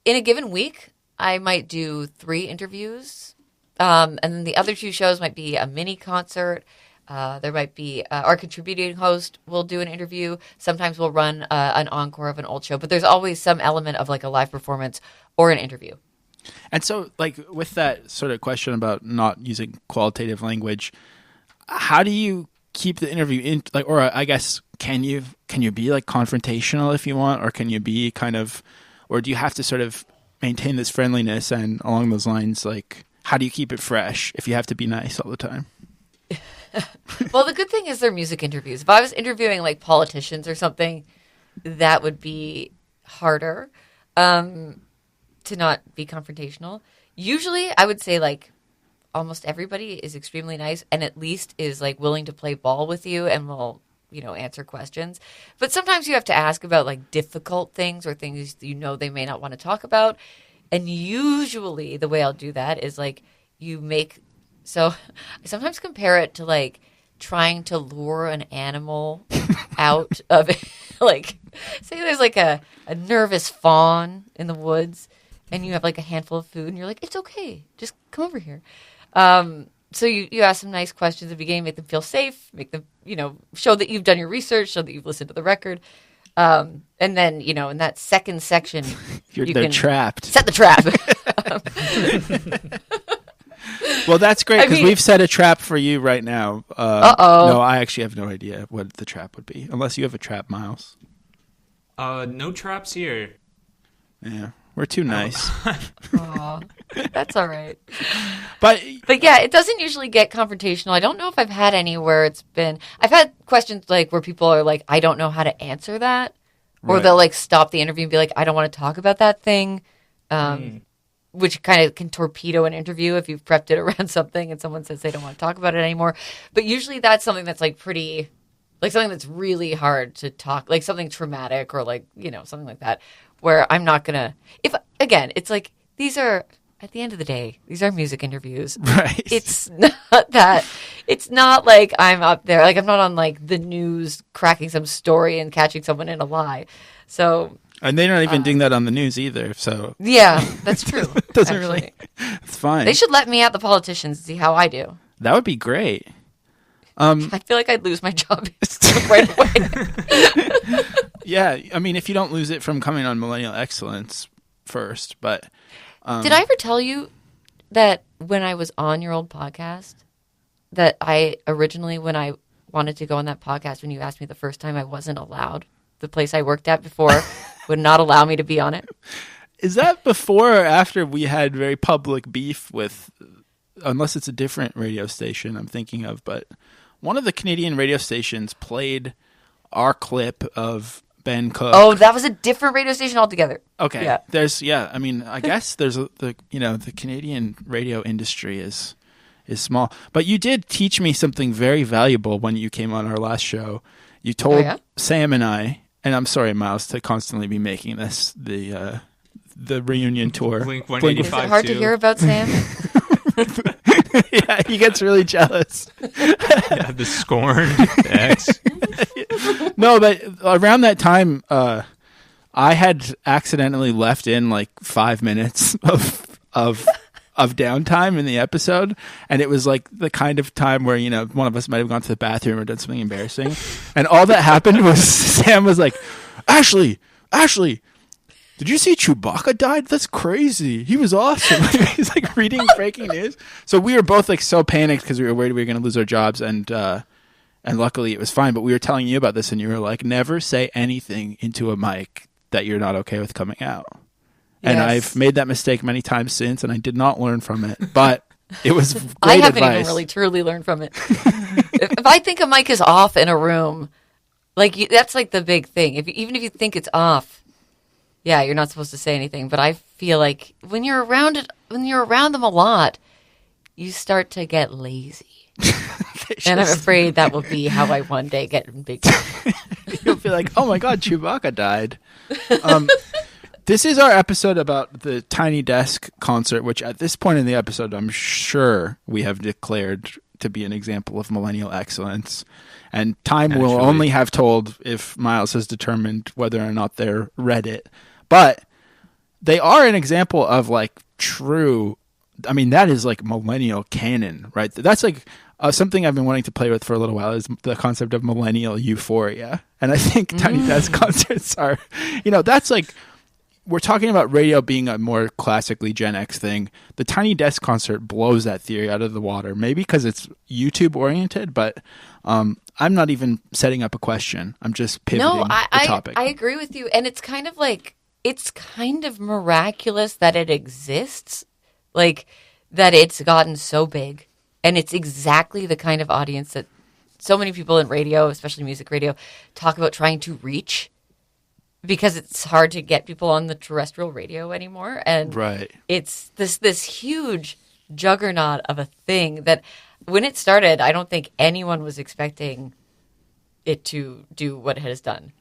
in a given week, I might do 3 interviews. And then the other 2 shows might be a mini concert. There might be our contributing host will do an interview. Sometimes we'll run an encore of an old show, but there's always some element of like a live performance or an interview. And so, like, with that sort of question about not using qualitative language, how do you keep the interview in, like, or I guess, can you be like confrontational if you want, or can you be kind of, or do you have to sort of maintain this friendliness? And along those lines, like, how do you keep it fresh if you have to be nice all the time? Well, the good thing is they're music interviews. If I was interviewing like politicians or something, that would be harder. to not be confrontational. Usually, I would say like almost everybody is extremely nice and at least is like willing to play ball with you and will, answer questions. But sometimes you have to ask about like difficult things or things they may not want to talk about. And usually the way I'll do that is like so I sometimes compare it to like trying to lure an animal out of it. Like, say there's like a nervous fawn in the woods and you have like a handful of food and you're like, it's okay, just come over here. So you ask some nice questions at the beginning, make them feel safe, make them, show that you've done your research, show that you've listened to the record. And then, in that second section, they're trapped. Set the trap. Well, that's great because we've set a trap for you right now. No, I actually have no idea what the trap would be, unless you have a trap, Miles. No traps here. Yeah, we're too nice. Aw, that's all right. But yeah, it doesn't usually get confrontational. I don't know if I've had any where I've had questions like where people are like, I don't know how to answer that. Or they'll like stop the interview and be like, I don't want to talk about that thing. Which kind of can torpedo an interview if you've prepped it around something and someone says they don't want to talk about it anymore. But usually that's something that's like pretty, like something that's really hard to talk, like something traumatic or like, something like that, where I'm not going to, it's like, these are, at the end of the day, these are music interviews. Right. It's not like I'm up there, like I'm not on like the news cracking some story and catching someone in a lie. So. And they're not even doing that on the news either, so... Yeah, that's true. It doesn't really... It's fine. They should let me at the politicians and see how I do. That would be great. I feel like I'd lose my job right away. Yeah, I mean, if you don't lose it from coming on Millennial Excellence first, but... Did I ever tell you that when I was on your old podcast, that I originally, when I wanted to go on that podcast, when you asked me the first time, I wasn't allowed? The place I worked at before would not allow me to be on it. Is that before or after we had very public beef with, unless it's a different radio station I'm thinking of, but one of the Canadian radio stations played our clip of Ben Cook. Oh, that was a different radio station altogether. Okay. Yeah. I mean, I guess there's the Canadian radio industry is small. But you did teach me something very valuable when you came on our last show. You told Sam and I, and I'm sorry, Miles, to constantly be making this the reunion tour. Blink 185. Is it hard to hear about Sam? Yeah, he gets really jealous. Yeah, the scorn, the X. No, but around that time, I had accidentally left in like 5 minutes of downtime in the episode, and it was like the kind of time where one of us might have gone to the bathroom or done something embarrassing, and all that happened was Sam was like, Ashley, did you see Chewbacca died? That's crazy. He was awesome. He's like reading breaking news. So we were both like so panicked because we were worried we were going to lose our jobs, and luckily it was fine. But we were telling you about this, and you were like, never say anything into a mic that you're not okay with coming out. And I've made that mistake many times since, and I did not learn from it. But it was great I haven't advice. even really truly learned from it. if I think a mic is off in a room, like that's like the big thing. Even if you think it's off, yeah, you're not supposed to say anything. But I feel like when you're around them a lot, you start to get lazy. And I'm afraid that will be how I one day get in big trouble. You'll be like, oh my God, Chewbacca died. This is our episode about the Tiny Desk concert, which at this point in the episode, I'm sure we have declared to be an example of millennial excellence. And time will only have told if Miles has determined whether or not they're Reddit. But they are an example of like true, I mean, that is like millennial canon, right? That's like something I've been wanting to play with for a little while is the concept of millennial euphoria. And I think Tiny Desk concerts are, that's like, we're talking about radio being a more classically Gen X thing. The Tiny Desk concert blows that theory out of the water, maybe because it's YouTube oriented, but I'm not even setting up a question. I'm just pivoting the topic. I agree with you. And it's kind of like, it's kind of miraculous that it exists, like that it's gotten so big. And it's exactly the kind of audience that so many people in radio, especially music radio, talk about trying to reach. because it's hard to get people on the terrestrial radio anymore. And Right. it's this huge juggernaut of a thing that when it started, I don't think anyone was expecting it to do what it has done.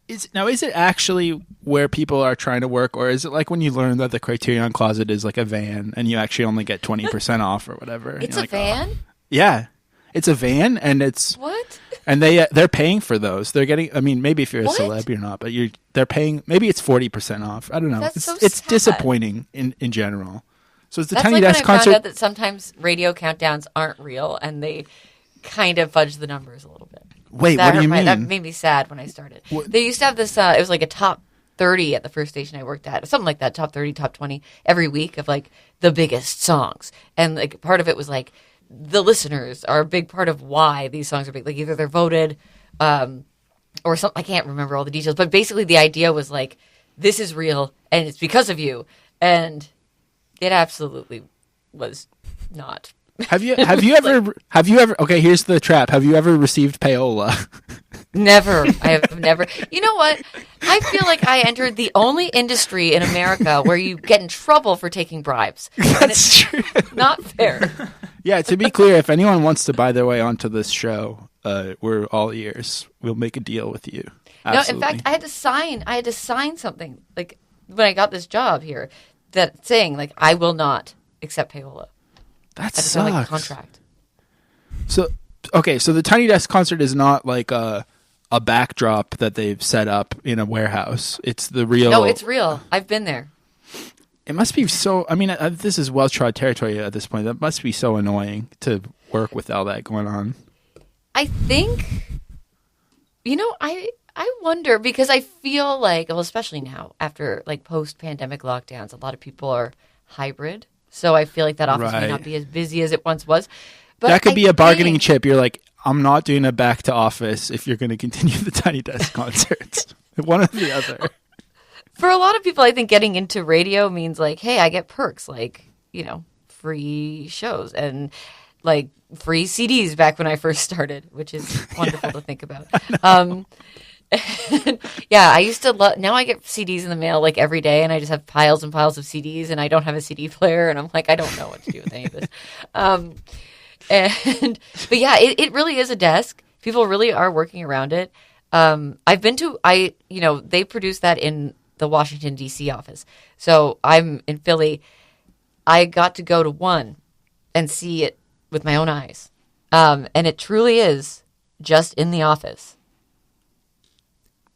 Is it actually where people are trying to work, or is it like when you learn that the Criterion Closet is like a van and you actually only get 20% off or whatever? It's You're a like, van? Oh. Yeah. It's a van, and it's What? And they're paying for those. They're getting. I mean, maybe if you're a What? celeb, you're not, but they're paying. Maybe it's 40% off. I don't know. That's It's so it's sad. disappointing in general. So it's the That's Tiny like when Desk I found concert. out that sometimes radio countdowns aren't real and they kind of fudge the numbers a little bit. Wait, That what do hurt you That mean? made me sad when I started. What? They used to have this. It was like a top 30 at the first station I worked at, something like that. Top 30, top 20 every week of like the biggest songs, and like part of it was like the listeners are a big part of why these songs are big. Like either they're voted, or something. I can't remember all the details, but basically the idea was like this is real and it's because of you, and it absolutely was not. Have you ever? Okay, here's the trap. Have you ever received payola? Never. I have never. You know what? I feel like I entered the only industry in America where you get in trouble for taking bribes. That's true. Not fair. Yeah, to be clear, if anyone wants to buy their way onto this show, we're all ears. We'll make a deal with you. Absolutely. No, in fact, I had to sign something like when I got this job here that saying like I will not accept payola. That I had to sign, like, a sucks. contract. So, okay, so the Tiny Desk concert is not like a backdrop that they've set up in a warehouse. It's the real. No, it's real. I've been there. It must be so. I mean, this is well-trod territory at this point. That must be so annoying to work with all that going on. I think, I wonder because I feel like, well, especially now after like post-pandemic lockdowns, a lot of people are hybrid. So I feel like that office may Right. not be as busy as it once was. But that could be I a bargaining think- chip. You're like, I'm not doing a back to office if you're going to continue the Tiny Desk concerts. One or the other. For a lot of people, I think getting into radio means like, hey, I get perks like, free shows and like free CDs back when I first started, which is wonderful to think about. Yeah, I used to love. Now I get CDs in the mail like every day, and I just have piles and piles of CDs, and I don't have a CD player, and I'm like, I don't know what to do with any of this. But yeah, it really is a desk. People really are working around it. I've been to they produce that in the Washington D.C. office, so I'm in Philly. I got to go to one and see it with my own eyes, and it truly is just in the office.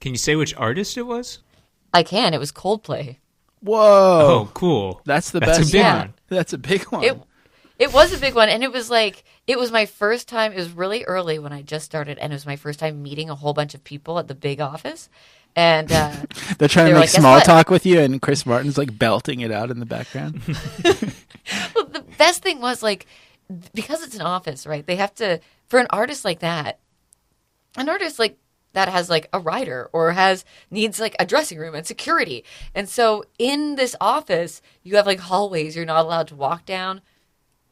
Can you say which artist it was? I can. It was Coldplay. Whoa! Oh, cool. That's the That's best a big one. one. That's a big one. It was a big one, and it was my first time. It was really early when I just started, and it was my first time meeting a whole bunch of people at the big office. And They're trying they to were make like, "Guess small what?" talk with you, and Chris Martin's like belting it out in the background. Well, the best thing was because it's an office, right? They have to for an artist like that. An artist like that has like a writer or needs like a dressing room and security. And so in this office, you have like hallways you're not allowed to walk down,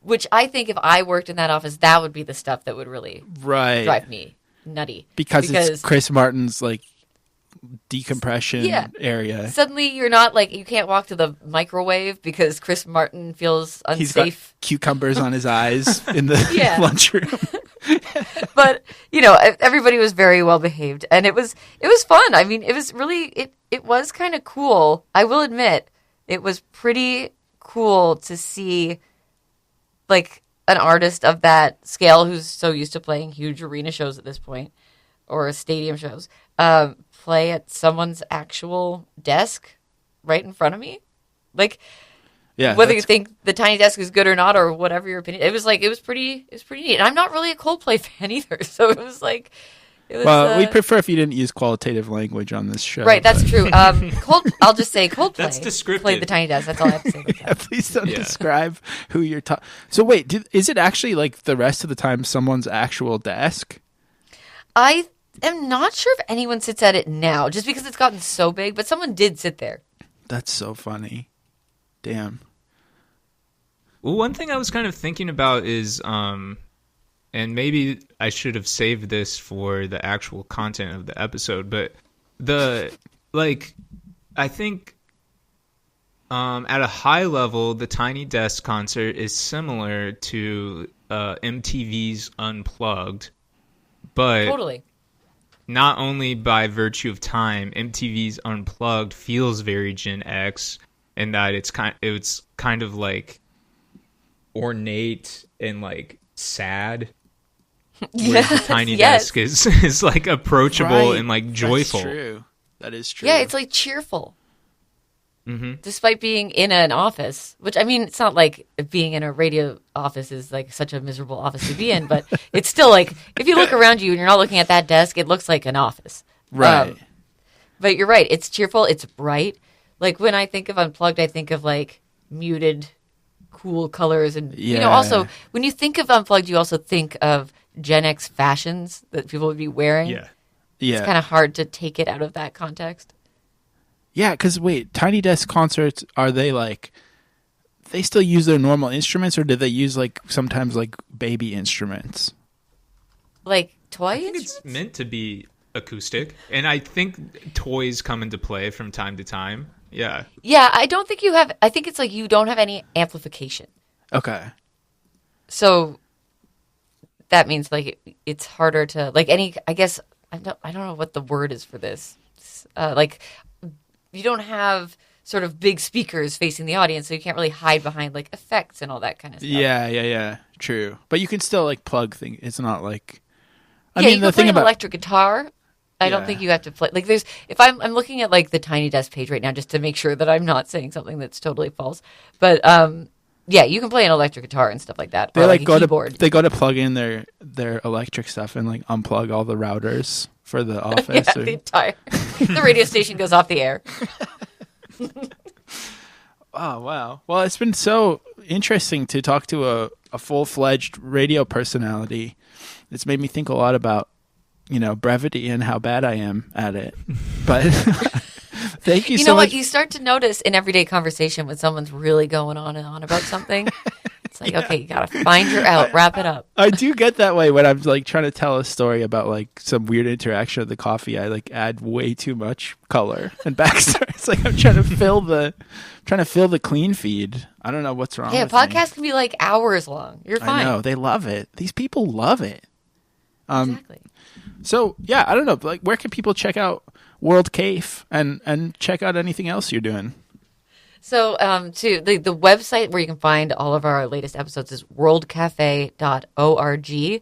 which I think if I worked in that office, that would be the stuff that would really Right. drive me nutty. Because it's Chris Martin's like decompression Yeah. area. Suddenly you're not like, you can't walk to the microwave because Chris Martin feels He's got unsafe. cucumbers on his eyes in the Yeah. lunchroom. But everybody was very well behaved, and it was fun. I mean, it was really it was kind of cool. I will admit, it was pretty cool to see like an artist of that scale who's so used to playing huge arena shows at this point or stadium shows play at someone's actual desk right in front of me. Like, Yeah, whether you think the Tiny Desk is good or not, or whatever your opinion, it was pretty neat. And I'm not really a Coldplay fan either, so it was. Well, we'd prefer if you didn't use qualitative language on this show. Right, that's but- true. I'll just say Coldplay. That's descriptive. Played the Tiny Desk. That's all I have to say. About Yeah, please don't describe who you're talking. So wait, is it actually like the rest of the time someone's actual desk? I am not sure if anyone sits at it now, just because it's gotten so big. But someone did sit there. That's so funny. Damn. Well, one thing I was kind of thinking about is, and maybe I should have saved this for the actual content of the episode, but like, I think at a high level, the Tiny Desk concert is similar to MTV's Unplugged, but Totally. not only by virtue of time, MTV's Unplugged feels very Gen X in that it's kind of like ornate and like sad. Whereas the Tiny Desk is like approachable and like joyful. That's true. That is true. Yeah, it's like cheerful. Mm-hmm. Despite being in an office, which I mean, it's not like being in a radio office is like such a miserable office to be in, but it's still like if you look around you and you're not looking at that desk, it looks like an office. Right. But you're right. It's cheerful. It's bright. Like when I think of Unplugged, I think of like muted, cool colors. And, you know, also when you think of Unplugged, you also think of Gen X fashions that people would be wearing. Yeah. It's kind of hard to take it out of that context. Yeah, because wait, Tiny Desk concerts, are they like, they still use their normal instruments, or do they use like sometimes like baby instruments? Like toy I think it's meant to be acoustic, and I think toys come into play from time to time. Yeah. Yeah, I don't think you have, I think it's like you don't have any amplification. Okay. So that means like it's harder to, like any, I guess, I don't know what the word is for this. Like you don't have sort of big speakers facing the audience, so you can't really hide behind like effects and all that kind of stuff. Yeah. True. But you can still like plug things. It's not like, I mean, you can play an electric guitar. I don't think you have to play. Like, there's, if I'm looking at like the Tiny Desk page right now just to make sure that I'm not saying something that's totally false. But yeah, you can play an electric guitar and stuff like that. They or like a go keyboard. to go to plug in their electric stuff and like unplug all the routers for the office. Yeah, the radio station goes off the air. Oh wow! Well, it's been so interesting to talk to a full-fledged radio personality. It's made me think a lot about, you know, brevity and how bad I am at it. But thank you so much. You know what? You start to notice in everyday conversation when someone's really going on and on about something. It's like, okay, you got to find your out, wrap it up. I do get that way when I'm like trying to tell a story about like some weird interaction at the coffee. I like add way too much color and backstory. It's like I'm trying to fill the clean feed. I don't know what's wrong. Yeah, with podcast can be like hours long. You're fine. I know, they love it. These people love it. Exactly. So yeah, I don't know. Like, where can people check out World Café and check out anything else you're doing? So, to the website where you can find all of our latest episodes is worldcafe.org. You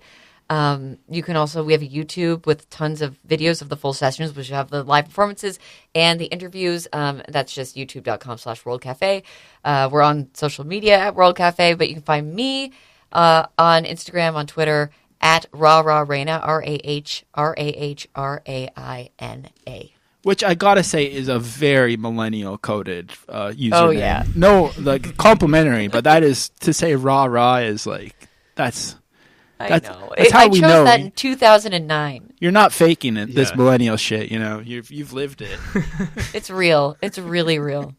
can also, we have a YouTube with tons of videos of the full sessions, which have the live performances and the interviews. That's just youtube.com/worldcafe. We're on social media at World Café, but you can find me on Instagram, on Twitter, at Raina, RAHRAINA. Which I gotta say is a very millennial coded username. Oh, yeah. No, like complimentary, but that is to say rah is like that's I know. That's how I we chose know that in 2009. you're not faking it. This millennial shit, you know, you've lived it. It's real. It's really real.